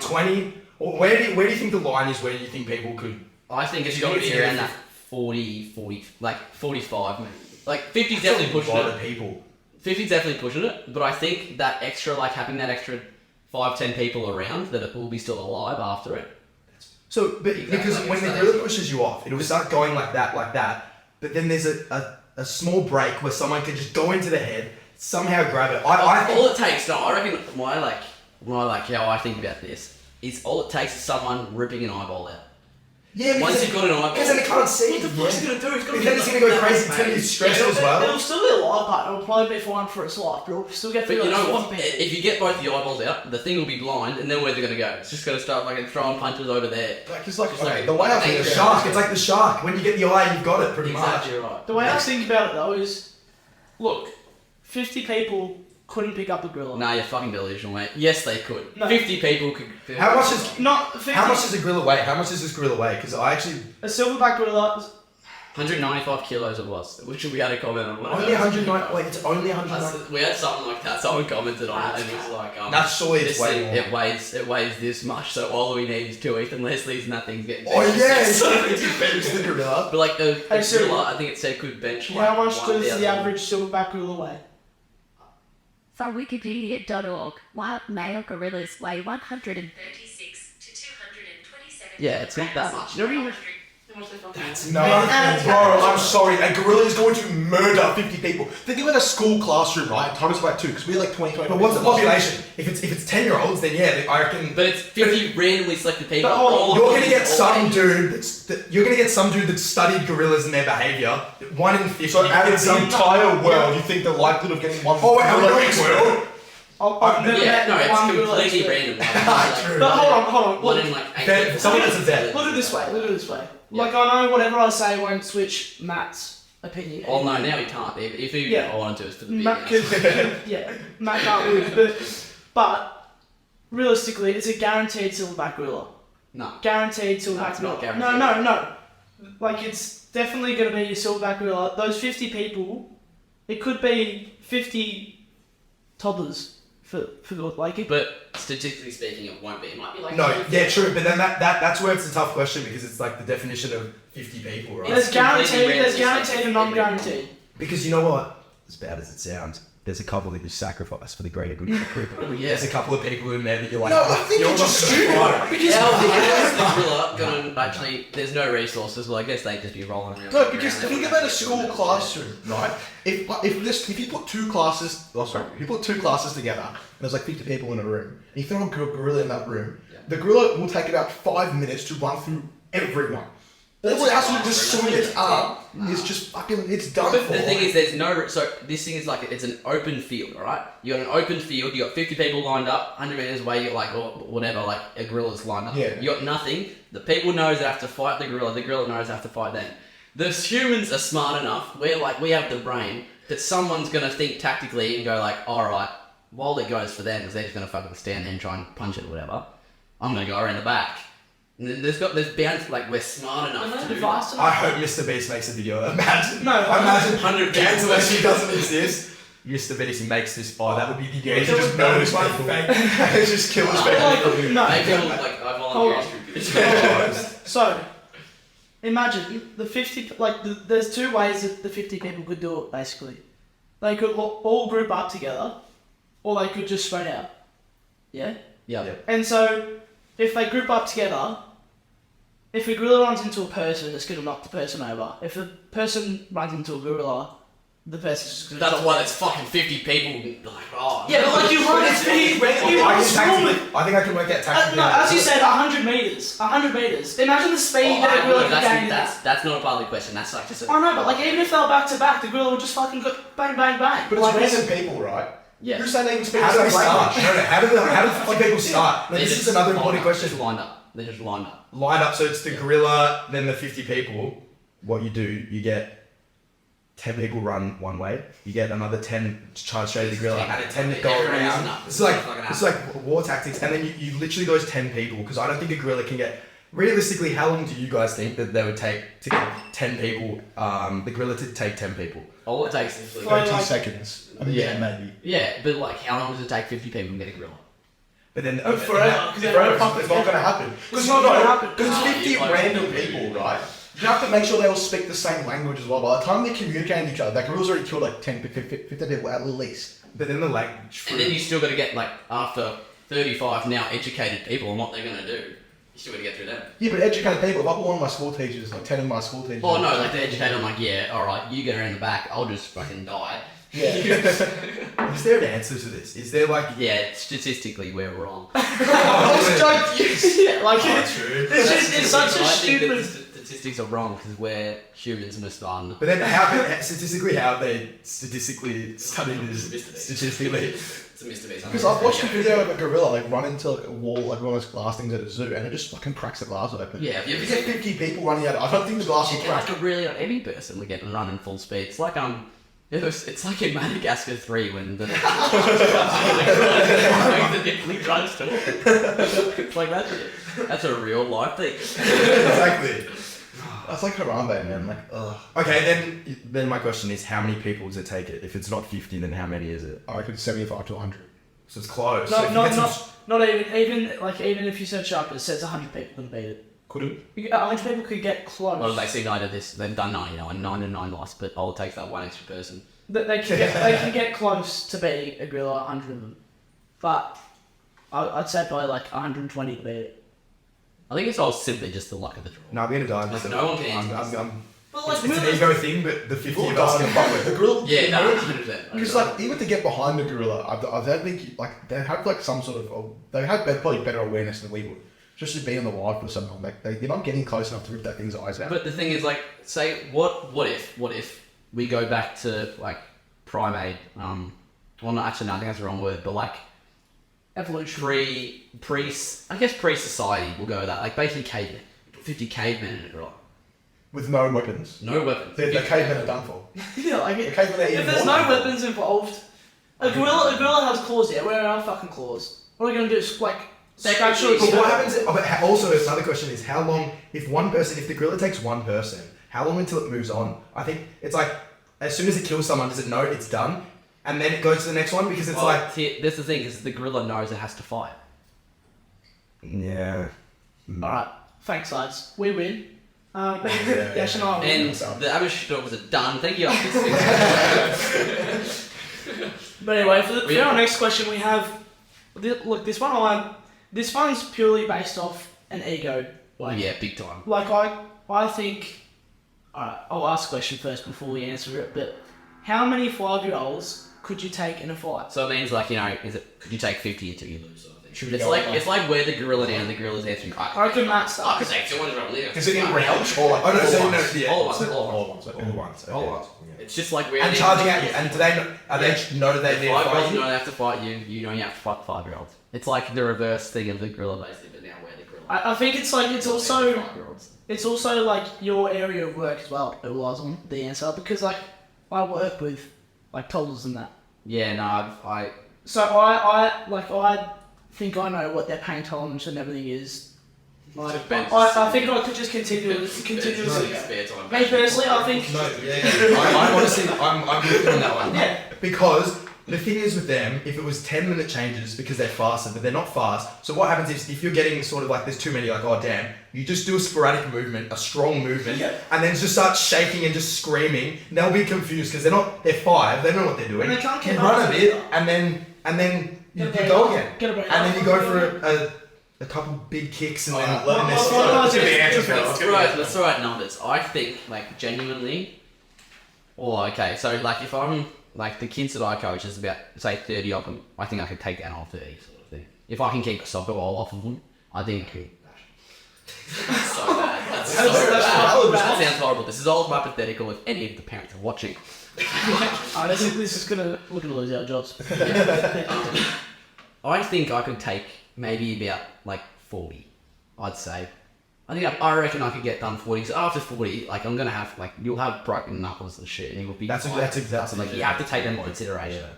20. Or where do you think the line is where you think people could... I think it's got to be around that 40, like 45 maybe. Like 50's definitely pushing a lot it. of people. 50's definitely pushing it, but I think that extra, like having that extra 5-10 people around that will be still alive after it. So, because when the gorilla pushes you off, it'll start going like that, but then there's a small break where someone can just go into the head, somehow grab it. I think all it takes, I reckon, how I think about this, is all it takes is someone ripping an eyeball out. Yeah, Once you've got an eyeball, because then it can't see. what the fuck's he gonna do? He's Then it's gonna go crazy. It's gonna be stressed as well. It'll still be a live part. It'll probably be fine for its life, but it'll still get But through you know like what? If you get both the eyeballs out, the thing will be blind, and then where's it gonna go? It's just gonna start fucking throwing punches over there. It's like, like- the way I think The of shark. It's like the shark. When you get the eye, you've got it pretty much. Exactly right. The way I think about it though is, look, 50 people couldn't pick up a gorilla. Nah, you're fucking delusional, mate. Yes, they could. No. 50 people could. How much is Not 50. how much does a gorilla weigh? How much does this gorilla weigh? Because I actually a silverback gorilla? 195 kilos it was, which we had a comment on. only 109. Wait, it's only 109. We had something like that. Someone commented on it, and it was like, That's surely it's this way thing, more. it weighs this much, so all we need is 2 Ethan Leslies, and that thing's getting. Oh bigger. yeah, it's better than the gorilla. But like the Hey, Siri. gorilla, I think it said could bench. Like How much does 1,000. the average silverback gorilla weigh? For Wikipedia.org, wild male gorillas weigh 136 to 227. Yeah, it's not that much. You know how much That's no, bro. I'm sorry. A gorilla is going to murder 50 people. Think about a school classroom, right? Times by 2, because we're like 20. But what's the population? If it's 10-year-olds, then yeah, I reckon. But it's 50 randomly selected people. But hold on, all You're of gonna these- get all some these- dude you're gonna get some dude that studied gorillas and their behaviour. 1 in 50. So out of the Some- entire world, you think the likelihood of getting one Oh, wait, are we gorilla doing world? I've never Yeah, met no, it's one gorilla completely expert. random. Like, True. But hold on. One Look, in like 8 Bet- people. someone that's a vet. look at it this way. Like, I know whatever I say won't switch Matt's opinion. Oh no, now he can't. If he Yeah. wanted to, it's for the Matt video. could, yeah, Matt can't lose. But realistically, it's a guaranteed silverback gorilla. No. Guaranteed No, silverback it's not gorilla. guaranteed. No. Like, it's definitely going to be a silverback gorilla. Those 50 people, it could be 50 toddlers for like it. But statistically speaking, it won't be. It might be like... No, yeah, true, but then that's where it's a tough question because it's like the definition of 50 people, right? There's guaranteed, completely there's random. guaranteed and non-guaranteed. Because you know what? As bad as it sounds, there's a couple that you sacrifice for the greater good. Oh, yeah. There's a couple of people in there that you're like, No, I think you're just stupid. Because How's the gorilla gonna actually... There's no resources, well, I guess they'd just be rolling around. No, because think about a school classroom, right? If you put two classes, if you put two classes together, and there's like 50 people in a room, and you throw a gorilla in that room, the gorilla will take about 5 minutes to run through everyone. All it has to do is swing its arm. It's just fucking, it's done But for. the thing is, there's no... So this thing is like, it's an open field, alright? You got an open field, you got 50 people lined up, 100 meters away, you got like, or whatever, like a gorilla's lined up. Yeah. You got nothing. The people knows they have to fight the gorilla knows they have to fight them. The humans are smart enough, we have the brain, that someone's gonna think tactically and go like, alright, while it goes for them, because they're just gonna fucking stand there and try and punch it or whatever, I'm gonna go around the back. And then there's bound, like, we're smart enough to do that. I hope Mr. Beast makes a video. Imagine. No, Imagine 100 cancel that shit doesn't exist. Mr. Beast makes this. Oh, that would be the video. He just murders people. He just kills people. No. Maybe I'll, like, I volunteer. So, imagine the 50, there's two ways that the 50 people could do it, basically. They could all group up together, or they could just spread out. Yeah? Yeah. And so, if they group up together, if a gorilla runs into a person, it's going to knock the person over. If a person runs into a gorilla, the person's just going to... That's why there's fucking 50 people, like, oh... Yeah, but like you run into... He runs normally... I think I can work out tactically. No, as you said, 100 meters. 100 meters. Imagine the speed that a gorilla could gain. That's not a part of the question. That's like just a... I know, but like even if they were back to back, the gorilla would just fucking go bang, bang, bang. But like, it's random people, right? Yeah. Who's saying they even speak How the do they same start? language? No, how do 50 people start? No, this is another important question. Just lined up. They're just lined up. Line up, so it's the gorilla, then the 50 people. What you do, you get 10 people run one way, you get another 10 charge straight at the gorilla, and 10 that go Everyone around. isn't up. It's like war tactics, and then you literally those 10 people, because I don't think a gorilla can get... Realistically, how long do you guys think that they would take to get 10 people, the gorilla to take 10 people? All it takes is... 30 seconds. I mean, yeah, maybe. Yeah, but like, how long does it take 50 people to get a gorilla? But then... forever. It's not going to happen. Because not gonna happen. it's 50 random people, right? You have to make sure they all speak the same language as well. By the time they communicate with each other, that gorillas already killed like 10, 50 people at least. But then the language... And then you still got to get, like, after 35 now educated people and what they're going to do, you still got to get through them. Yeah, but educated people, if I put one of my school teachers, like 10 of my school teachers... Oh, no, like, they're educated, I'm like, yeah, alright, you get around the back, I'll just fucking die. Yeah. Is there an answer to this? Is there like... Yeah, statistically, we're wrong. yeah, like true. it's such a I think that stupid. the statistics are wrong because we're humans and we're starting. But then statistically, how have they statistically studied this? Statistically. It's a Mr. Beast. Because I've watched a video of a gorilla like run into like a wall, like one of those glass things at a zoo, and it just fucking cracks the glass open. Yeah, if you If you get 50 people running out, I don't think the glass will like crack. a really heavy person would get running full speed. It's like it's like in Madagascar 3 when the drugs to it's like that's a real life thing. Exactly. That's like Harambe, man. Like, ugh. Okay, then my question is, how many people does it take it? If it's not 50, then how many is it? I reckon 75 to 100. So it's close. No, So if you get some- not even if you search up, it says 100 people can beat it. Could it? 100 people could get close. Well, they see 9 of this. They've done 9, a 9 and 9 lost, but all it takes that one extra person. They can get close to beating a gorilla, 100 of them, but I'd say probably like 120 to beat it. I think it's all simply just the luck of the draw. No, I'm gonna die. Like, no one can answer But like, it's an ego thing, but the 50 Gorilla of us died in can... front of it. The gorilla... Yeah, no, 100%. Because like, even to get behind the gorilla, I think like, they have like some sort of... They have probably better awareness than we would. Just to be in the wild for so long. Like, you're not getting close enough to rip that thing's eyes out. But the thing is, like, say, what if we go back to, like, primate, well, no, actually, no, I think that's the wrong word, but, like, evolution. pre-society, we'll go with that. Like, basically cavemen. 50 cavemen in it, right? With no weapons. No weapons. The cavemen are done for. Yeah, like The cavemen are if even there's more no than- weapons involved, a gorilla has claws. Yeah, where are our fucking claws? What are we gonna do? Like, Second actually. But what happens? Also, another question is how long? If the gorilla takes one person, how long until it moves on? I think it's like as soon as it kills someone, does it know it's done, and then it goes to the next one because it's like. See, that's the thing is the gorilla knows it has to fight. Yeah. Alright, thanks, lads. We win. Yash and I win. And the amateur dogs are done. Thank you. But anyway, for our next question, we have. Look, this one's purely based off an ego. Like, yeah, big time. Like, I think. Alright, I'll ask a question first before we answer it, but how many 5-year-olds could you take in a fight? So it means like, you know, could you take 50 until you lose? Sort of thing. Should It's like where the gorilla down, the gorilla's answering. I reckon Matt I starts. could take 200 on there. Is it in rounds or like? Oh no, so you know, yeah. All at once. All at once. All at once. It's just like where And charging at you. And do they know they need to 5-year-olds fight you? know they have to fight you. You know you have to fight 5-year-olds. It's like the reverse thing of the gorilla basically, but now where the gorilla. I think it's like it's also 5-year-olds. it's also like your area of work as well. It relies on the answer because like I work with like toddlers and that. Yeah, no, I So I think I know what their pain tolerance and everything is. Like, I think I could just continuously. spare time. Me personally, I think. No, yeah. I'm honestly, I'm with you on that one. Yeah. Because the thing is with them, if it was 10-minute changes because they're faster, but they're not fast. So what happens is if you're getting sort of like there's too many, like oh damn, you just do a sporadic movement, a strong movement, Yeah. and then just start shaking and just screaming. And they'll be confused because they're 5, they don't know what they're doing. And they can't keep you up run a with bit, it. and then you Get a go break. again. Get a break. And then you go for a couple big kicks and then well, letting this. well, Give me the answer, Let's fellas. throw out numbers. I think, like, genuinely. Oh, okay. So, like, if I'm like the kids that I coach, is about say 30 of them. I think I could take down all 30, sort of thing. If I can keep a soccer ball off of them, I think. That's so bad. That's so bad. That sounds horrible. This is all hypothetical. If any of the parents are watching, This is gonna we're gonna lose our jobs. I think I could take maybe about like 40. I'd say. I reckon I could get done 40. So after 40, like I'm gonna have like you'll have broken knuckles and shit, and it will be. That's exactly like you have to take them into consideration. Yeah.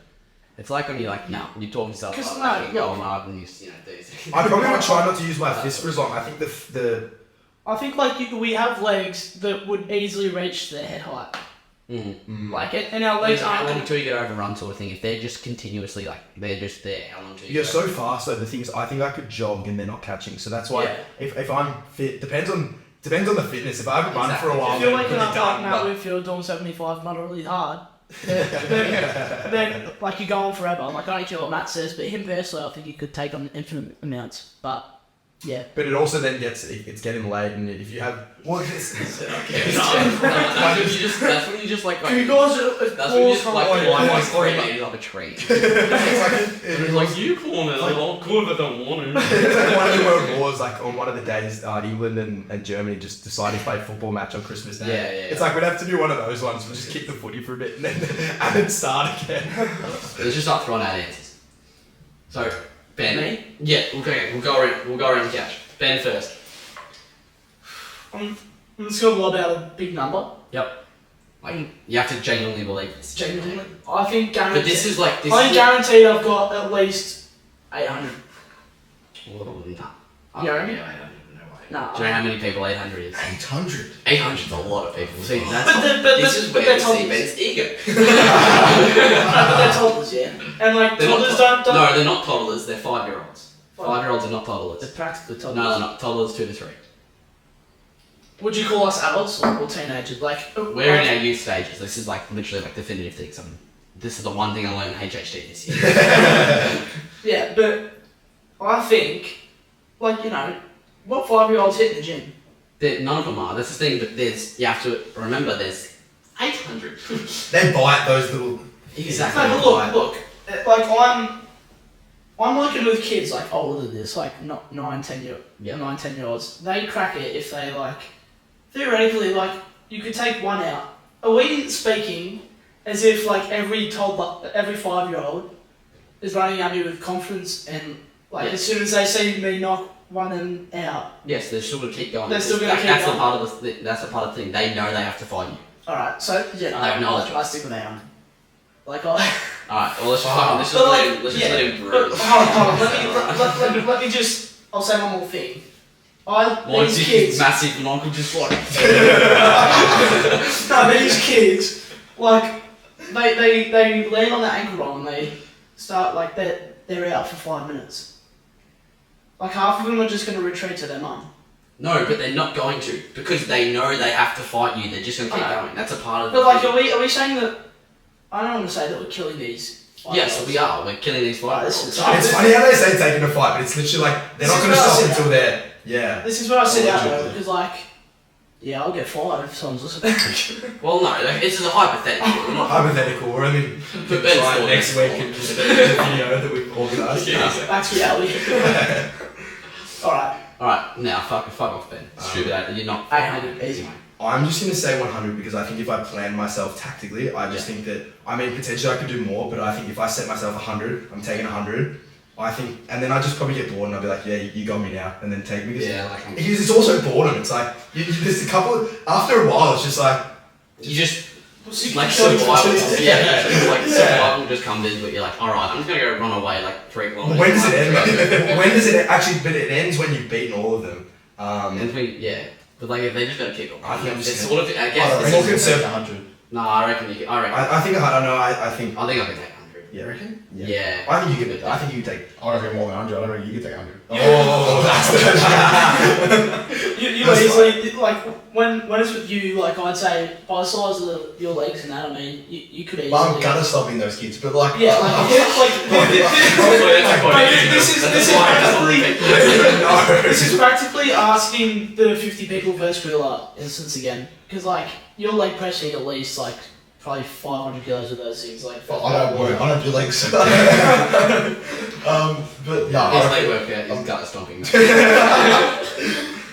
It's like when you're like, no, you talk yourself 'Cause up, no, like, you go look- hard and you know do this. I probably would try not to use my fist for as long. I think the I think like we have legs that would easily reach their head height. Like and our legs How long aren't. until you get overrun sort of thing? If they're just continuously like they're just there, how long do you? you're go? so fast though. The thing is, I think I could jog and they're not catching. So that's why Yeah. if I'm fit, depends on the fitness. If I haven't run for a while, If you're then waking I'm up pretty like done, Matt but- Whitfield doing 75 really hard, then like you're going forever. Like I don't care what Matt says, but him personally, I think he could take on infinite amounts. But yeah, But it also then it's getting late, and if you have That's when you just like. you guys are That's when you just like Oh, yeah. climb like Oh, 3 yeah. meters up a tree. it's like you climb it, like oh good, but don't want to. it's like one of the world wars. Like on one of the days, England and Germany just decided to play a football match on Christmas Day. Yeah. It's like we'd have to do one of those ones. We'll just kick the footy for a bit and then start again. Let's just start throwing out answers. So Ben, Me? yeah, we'll go around the couch. Ben first. I'm just gonna lob out a big number. Yep. Like you have to genuinely believe this. Genuinely, I think guaranteed. But this is like this. I is guaranteed I've got at least 800. Well, nah. You know? Yeah, 800, no way. Nah. Do you know how many people 800 is? 800. 800 is a lot of people. See, that's But this is but where we they're see toddlers. Ben's ego. But they're toddlers, yeah. And like They're toddlers not, don't. no, they're not toddlers. They're 5-year-olds. 5-year-olds are not They're toddlers. practically No, toddlers. they're not. Toddlers 2 to 3. Would you call us adults or teenagers? Like We're in our youth stages. This is like literally like definitive things. This is the one thing I learned in HHT this year. Yeah, but I think, like what 5-year-olds hit in the gym? None of them are. That's the thing. But you have to remember there's 800. They bite those little. Exactly. No, but look, like I'm working with kids like older than this, like not 9-10-year-olds. They crack it if they like, theoretically, like you could take one out. Are we speaking as if like every 5-year-old is running at me with confidence and like as soon as they see me knock one out? Yes, they're still gonna keep going. They're still gonna keep That's going. the part of that's the part of the thing. They know they have to fight you. Alright, so yeah, I acknowledge I stick with 800. Like I Alright, well let's just But let him but breathe. hold on. Let me just. I'll say one more thing. Once These his kids. massive monocle just like No, these kids, like, they land on that ankle roll and they start, like, they're out for 5 minutes. Like, half of them are just going to retreat to their mum. no, but they're not going to because they know they have to fight you. They're just gonna keep going. That's a part of. But, like, are we saying that... I don't want to say that we're killing these. Yes, we are. We're killing these fighters. This It's funny how they say taking a fight, but it's literally like they're not going to stop until they're. Yeah. This is where I sit out though, Allegedly. because, like, yeah, I'll get fired if someone's listening. Well, no, this is a hypothetical. We're not Hypothetical. We're only But try Ben's next thought. week and just the video that we've organised. Back to reality. Alright, Alright, now fuck off, Ben. Stupid. You're not. 800, easy. I'm just going to say 100 because I think if I plan myself tactically, I just think that, I mean, potentially I could do more, but I think if I set myself 100, I'm taking 100. I think, and then I just probably get bored and I'll be like, yeah, you got me now, and then take me. Because Yeah, like because it's also boredom. It's like, there's a couple, after a while, it's just like, you just Like survival. Yeah. Survival just comes in, but you're like, alright, I'm just gonna go run away like 3 kilometers. when does it end? When does it actually, but it ends when you've beaten all of them. Yeah. But like, if they just gotta keep going. I think I'm it's just sort of, I guess. I it's more more conservative. 100. No, I reckon you can. I reckon. I think, I don't know, I think, I think I can take 100. yeah, reckon? Yeah. I think you can take, I reckon more than 100. I don't reckon you could take 100. oh, that's You That's easily, like, when it's with you, like, I'd say, by the size of your legs and that, I mean, you could easily... Well, I'm gonna stopping those kids, but like. Yeah, this is practically asking the 50 people versus gorilla instance again. Because, like, your leg pressing at least, like, probably 500 kilos of those things. Like, I don't work. I don't do legs. But yeah, His I leg reckon- workout is gut stomping.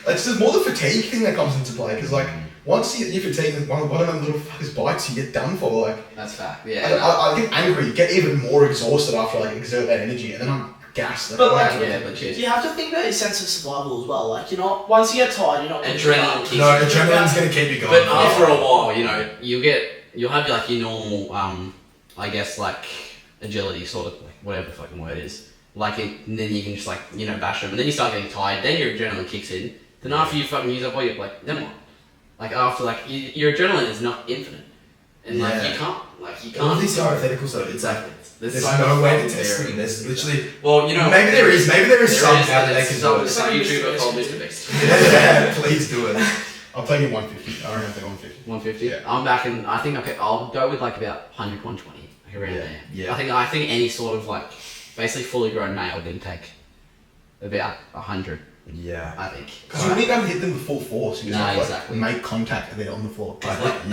it's just more the fatigue thing that comes into play because like once you fatigue, one of them little fuckers bites, you get done for. Like That's fact. I, Yeah. No. I get angry, get even more exhausted after I exert that energy, and then I'm gassed. But, I'm like, Yeah, legit. you have to think about your sense of survival as well. Like, you're not... Once you get tired, you're not... gonna give Adrenaline up. kicks. no, adrenaline's going to keep you going. But after a while, you know, you'll have like your normal, I guess like agility sort of, like, whatever the fucking word is. Like and then you can just like, you know, bash them, and then you start getting tired. Then your adrenaline kicks in. Then after you fucking use up all your like, then what? Like after like your adrenaline is not infinite, and like Yeah. you can't all these hypotheticals though, it's like, there's so no much way to fucking test theory. them. There's literally, Well, you know, maybe there is some out there that they can do some it. YouTuber called Mr. Beast. Yeah, please do it. I'm taking 150. I reckon I'll take 150. 150. Yeah. I'm back in. I think I'll go with like about 100, 120 around there. Yeah. I think any sort of like basically fully grown male can take about 100. Yeah. I think. Because you wouldn't even hit them with full force. You just No, have to, like, exactly. make contact and they're on the floor. Like,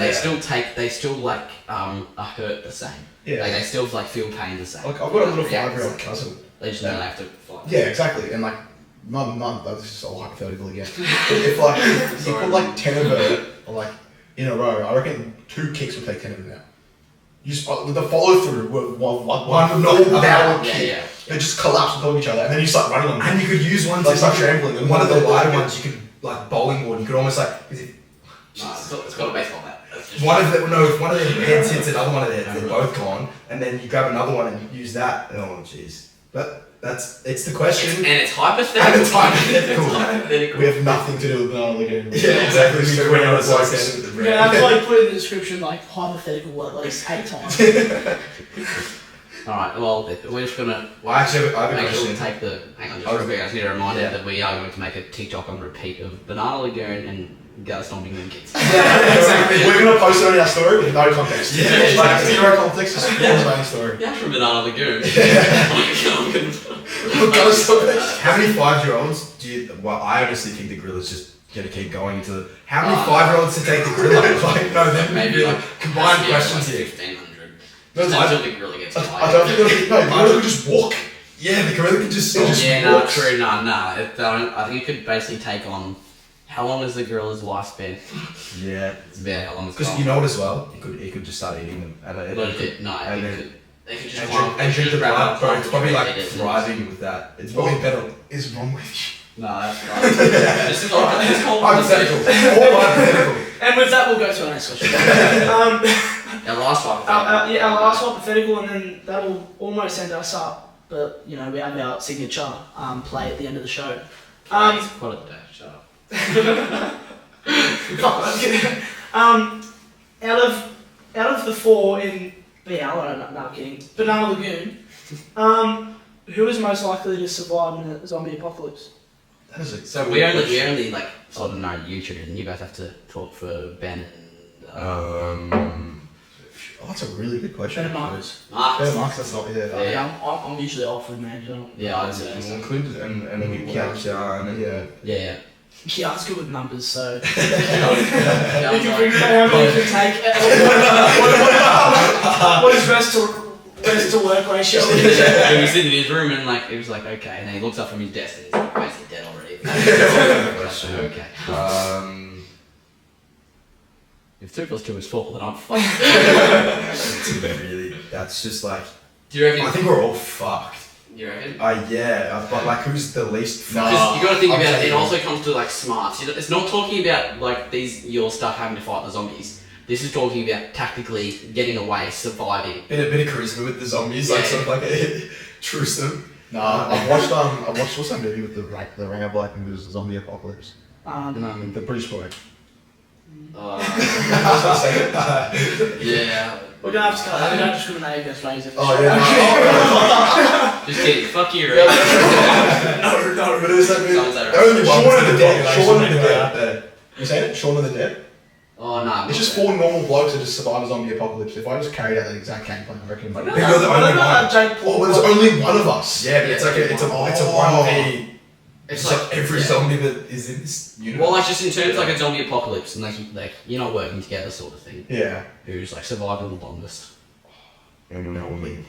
they still like are hurt the same. Yeah. Like they still like feel pain the same. Like I've got a little Yeah, 5-year-old it's- cousin. They just know they have to fight. Yeah, exactly. And like, none. This is all hypothetical again. If like you put like 10 of her like in a row, I reckon 2 kicks would take 10 of them out. You just, the follow through one normal downward Yeah, kick. yeah. They just collapse on top of each other, and then you start running on them. And you could use one Like to start trampling them. one of the lighter ones. You could like bowling board. You could almost like is it No, it's got a baseball bat. That's just- one of the no if one of their heads hits another one of their heads. They're both gone, and then you grab another one and use that. Oh jeez, but it's the question. And it's hypothetical. And it's hypothetical. It's hypothetical. We have nothing to do with banana lagoon. Yeah, exactly. Just We're 20 on the blokes. side with the You're gonna have to, red. like, put in the description, like, hypothetical at least 8 times. Alright, well, we're just gonna Well, actually, I have a make sure we question. take the. Hang on, just real quick, I just need a reminder that we are going to make a TikTok on repeat of Banana Lagoon and Gutter Stomping Them Kids. Exactly. We're gonna post it on our story with no context. Yeah. Like 0 context, just pause my story. Yeah, from Banana Lagoon. How many 5-year-olds do you? Well, I honestly think the gorilla's just gonna keep going into the. How many 5-year-olds to take the gorilla? Like, no, there may be like combined questions here. 1,500. No, Just I- until the gorilla gets I tired. don't think it'll be. No, the gorilla could just walk. Yeah, the gorilla can just walk. Yeah, no, true, no. I think you could basically take on. How long is the gorilla's lifespan? Yeah, It's about how long it's because you know what as well, he could just start eating them. And No, they could just and climb- drink the grab blood, up bro. It's probably like and eat it. thriving with that. It's probably better. What is wrong with you? No, that's right. This is all Hypothetical. All hypothetical. And with that, we'll go to our next question. Our last one. Our last hypothetical, and then that'll almost end us up. But you know, we have our signature play at the end of the show. Quite a day. Shut up. Out of the four in BL, no, I'm kidding. Banana Lagoon. Who is most likely to survive in a zombie apocalypse? That is a So we only like sort of know you two, and you guys have to talk for Ben. Oh, that's a really good question. Ben and Marcus. Ben Marks, that's not, yeah. Yeah, I'm usually off with man. Yeah, I'd say so. Included and we catch and Yeah. Yeah. Yeah, it's good with numbers, so you Yeah. can figure out how many you can take. What is rest to work ratio? He was in his room and like he was like okay, and then he looks up from his desk and he's like basically dead already. Okay. If 2 + 2 is 4, then I'm fucked. really, that's just like. Do you reckon? I think we're all fucked. You reckon? Yeah, but like, who's the least fucked? Because you got to think I'm about it. saying- It also comes to like smarts. It's not talking about like your stuff having to fight the zombies. This is talking about tactically getting away, surviving. Bit of charisma with the zombies, like sort of like a truce. No, I watched what's that movie with the Ring of Black and it was a zombie apocalypse. The British boy. Yeah. We're gonna have to cut that. We don't discriminate against race. Oh yeah. Just kidding. Fuck you, right? No, but it was that movie. Sounds like Only one Shaun of the was Dead. like, Shaun of the something Dead. out there. You seen it? Shaun of the Dead? Oh no. It's just 4 normal blokes that just survive a zombie apocalypse. If I just carried out the exact game plan, I reckon. But you're the only one. Jake Oh, Paul. but there's only one of us. Yeah, but it's like it's a 1v. It's It's like every zombie that is in this universe. Well, like just in terms of like a zombie apocalypse, and like you're not working together, sort of thing. Yeah. Who's like surviving the longest? Maybe.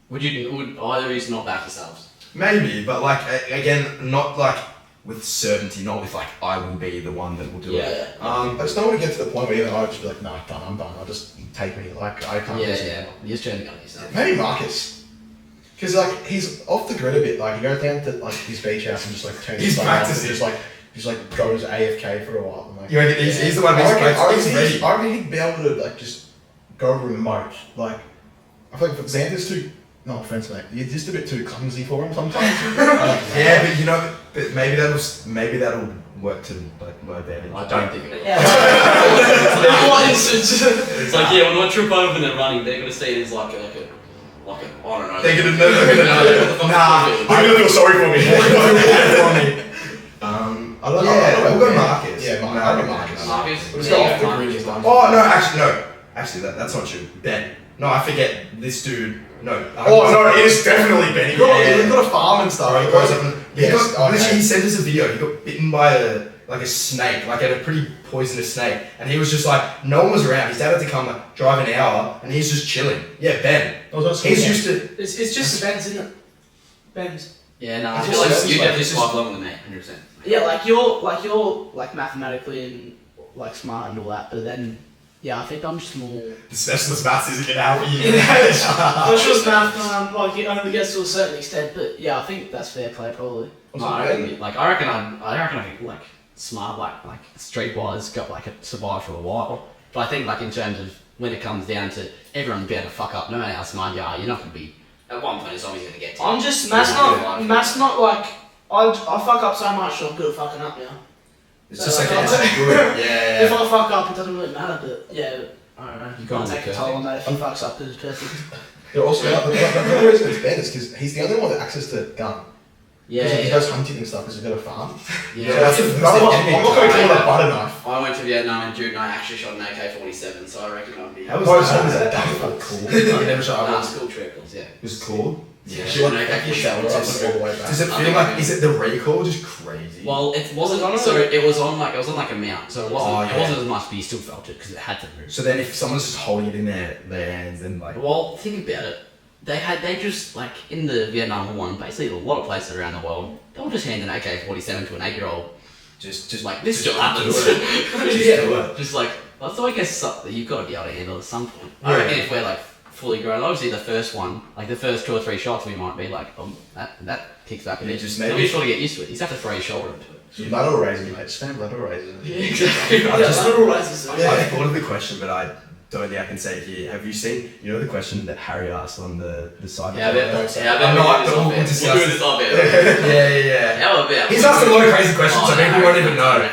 Would either of you not back yourselves? Maybe, but like again, not like with certainty, not with like I will be the one that will do it. I just don't want to get to the point where even I would just be like, no, I'm done. I'll just take me. Like, I can't do Yeah. it. You're just turning on yourself. Maybe Marcus. Because like he's off the grid a bit. Like he goes down to like his beach house and just like turns He's his phone off and practicing. just like goes AFK for a while. And, like, You reckon he's the one I who's reckon ready? he'd be able to like just go remote. Like I feel like Xander's too. No offense, mate. You're just a bit too clumsy for him sometimes. Yeah, but you know, but maybe that'll work to like my advantage. I don't think it will. In one instance. It's like when I trip over and they're running, they're gonna see it as like a I don't know. They're gonna know. They're gonna Nah. I'm gonna feel sorry for me. I don't know. We'll go Marcus. Yeah, I'll go Marcus. Marcus. We'll just go off the grid this time. Oh no, actually, that's not true. Ben. No, I forget this dude. No. Oh no, it is definitely Ben. He's Yeah. got a farm and stuff. He goes up and Yes, okay. he sent us a video. He got bitten by a snake, like a pretty poisonous snake, and he was just like, no one was around. His dad had to come drive an hour, and he's just chilling. Yeah, Ben. He's used to. It's just the Benz, isn't it? Benz. Yeah, no, I It's feel just- like it's you just definitely like- survive longer than me, 100%. Yeah, you're mathematically and like smart and all that, but then I think I'm just more. The specialist maths isn't gonna help you. Specialist math, like it only gets to a certain extent, but I think that's fair play probably. No, I reckon I think like smart like streetwise got like survived for a while. But I think like in terms of when it comes down to everyone's being to fuck up, no matter how smart you are, you're not gonna be at one point it's always gonna get to you. I'm just math's not like I fuck up so much I'm good at fucking up now. It's just like So, it's good. Yeah. If I fuck up, it doesn't really matter, but I don't know. You can't can't take a be toll on that if he fucks up because it's perfect. Yeah, also, the reason it's Ben is because he's the only one with access to gun. Yeah, He yeah. goes hunting and stuff because he's got a farm. Yeah. that's a- I'm not going to call it a butter knife. I went to Vietnam in June and I actually shot an AK-47, so I reckon I'd be... How was that? That That was was cool. You never shot Nah, one. school triples, yeah. It was cool. Yeah, She went an AK-47. all the way back. Does it feel like? Is it the recoil just crazy? Well, it wasn't. So it was on like a mount. So it wasn't. Oh, It yeah. wasn't as much, but you still felt it because it had to move. So then, if someone's just holding it in their hands, then like. Well, think about it. They just like in the Vietnam War and basically a lot of places around the world, they'll just hand an AK-47 to an 8-year-old. Just Like this just still happens. do it. Just like well, so I guess something you've got to be able to handle at some point. I Yeah. reckon if we're like fully grown, obviously the first one, like the first 2 or 3 shots, we might be like, that kicks back a Yeah, bit. just Then maybe- we just got to get used to it. You just have to throw your shoulder into it. Lateral raising, mate. Spam lateral raising. Exactly. I just Lateral raises. I thought of the question, but I don't think I can say it here. Have you seen, you know, the question that Harry asked on the side? Yeah, I bet we'll we'll do discuss this off air. yeah. How about? He's asked a lot of crazy questions, so maybe we won't even know.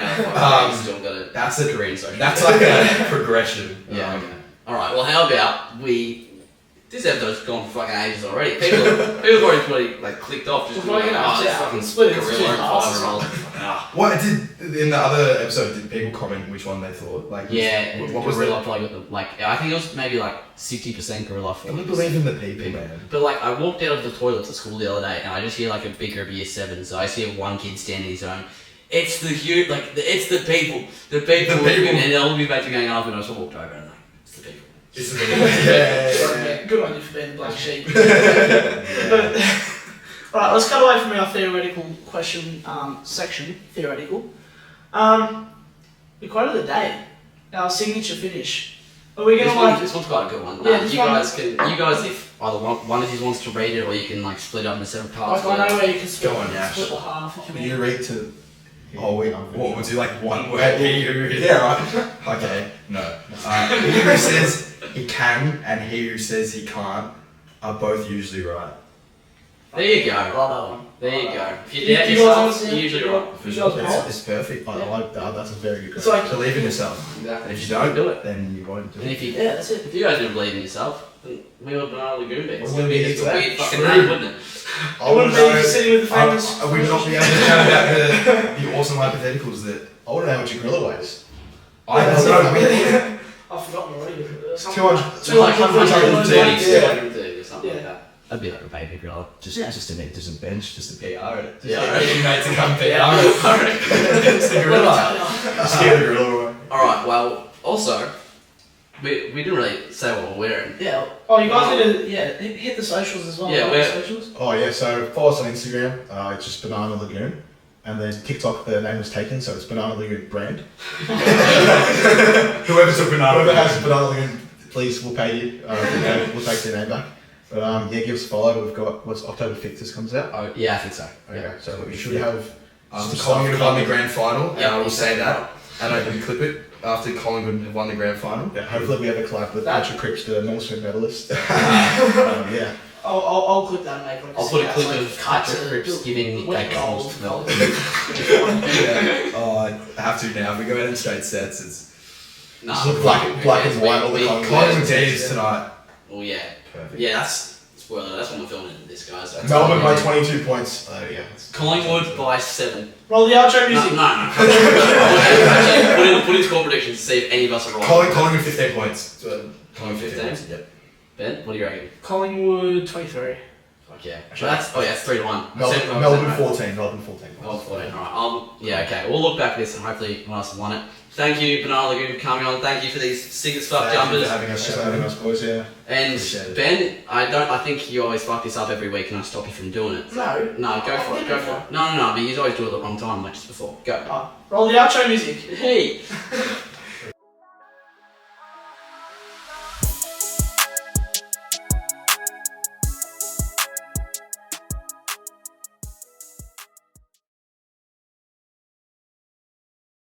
Still got it. That's a Korean social. That's like a progression. Yeah. Okay. All right. Well, how about we? This episode's gone for fucking ages already. People have already probably like clicked off just We're like, gonna have to fucking split it into gorilla and halves. 5-year-old. What did in the other episode? Did people comment which one they thought? Like, Yeah, what was gorilla the? play with the like. I think it was maybe like 60% gorilla. I don't believe in the people, man. But like, I walked out of the toilet to school the other day, and I just hear like a big group of year 7. So I see one kid standing his own. It's the it's the people, and all these mates are going up, and I just walked over and I'm like, it's the people. It's the people. Yeah. Good on you for being the black sheep. But, alright, let's cut away from our theoretical question section. Theoretical. The quote of the day. Our signature finish. Are we gonna This one's quite a good one. Yeah, this you one- guys if either one of you wants to read it, or you can like split it up into several parts. Like, I know where you can split, Go on, Yash. split the half. If you Can need. you read to? Oh wait, what would you like one word? Yeah, right. Okay, no. He who says he can and he who says he can't are both usually right. There you go. Love that one. There you go. If you You doubt guys yourself, understand? you're usually right. You guys right? It's perfect. I like that. That's a very good. It's like, Believe in yourself. Exactly. If you don't do it. then you won't do And it. if you yeah, that's it. if you guys didn't believe in yourself, then we were Banana Lagoon beats. We wouldn't be here It's a today. weird fucking True. name, wouldn't it? I wouldn't be sitting with the famous. I would not be able to chat about the awesome hypotheticals that I want to know what your gorilla weighs. I don't know. Really? I've forgotten already. 200. 230. 230 or something like Yeah. that. That'd be like a baby gorilla. Just a bench, just a PR. Just Yeah, get right. your mate to come PR. It's the gorilla. Scare the gorilla away. Alright, well, also, we didn't really say what we're wearing. Yeah. Oh, you guys need to hit the socials as well. Yeah, right? we're- Socials. Oh yeah, so follow us on Instagram. It's just Banana Lagoon, and then TikTok. The name was taken, so it's Banana Lagoon brand. Whoever took banana. Whoever has Banana Lagoon, please, we'll pay you. We'll take their name back. But yeah, give us a follow. We've got what's October 5th. This comes out. Oh, yeah, I think so. Okay, Yeah. so we should have. Collingwood won the grand final, and Yeah. I will say that. And I can clip it after Collingwood have won the grand final. Yeah, hopefully we have a collab with Patrick Cripps, the North Swim medalist. Yeah. I'll clip that and make like. I'll put a clip like, of cut Patrick to Cripps giving wet Nick gold. Coles to milk. Yeah. Oh, I have to now. If we go out in straight sets, it's Nah, Just look black and white all the time. Collingwood D's tonight. Oh, yeah. Perfect. Yeah, spoiler, that's when we're filming this, guys. So Melbourne by 22 points. Yeah. Collingwood by 7. Roll the outro No, music. no. Actually, put in scores to see if any of us are wrong. Collingwood 15 points. Collingwood 15? Yep. Ben, what do you reckon? Collingwood 23. Fuck yeah. So that's 3-1. Melbourne 14. Melbourne 14. Oh, 14. Alright. Yeah, okay. We'll look back at this and hopefully one of us won it. Thank you, Banana Lagoon, for coming on. Thank you for these sick as fuck Thank you jumpers. for having us. Thanks for having us, boys. Yeah. And Appreciate it. Ben, I think you always fuck this up every week and I stop you from doing it. No. No, go for it, go for it. No, but you always do it at the wrong time, like just before. Go. Roll the outro music. Hey!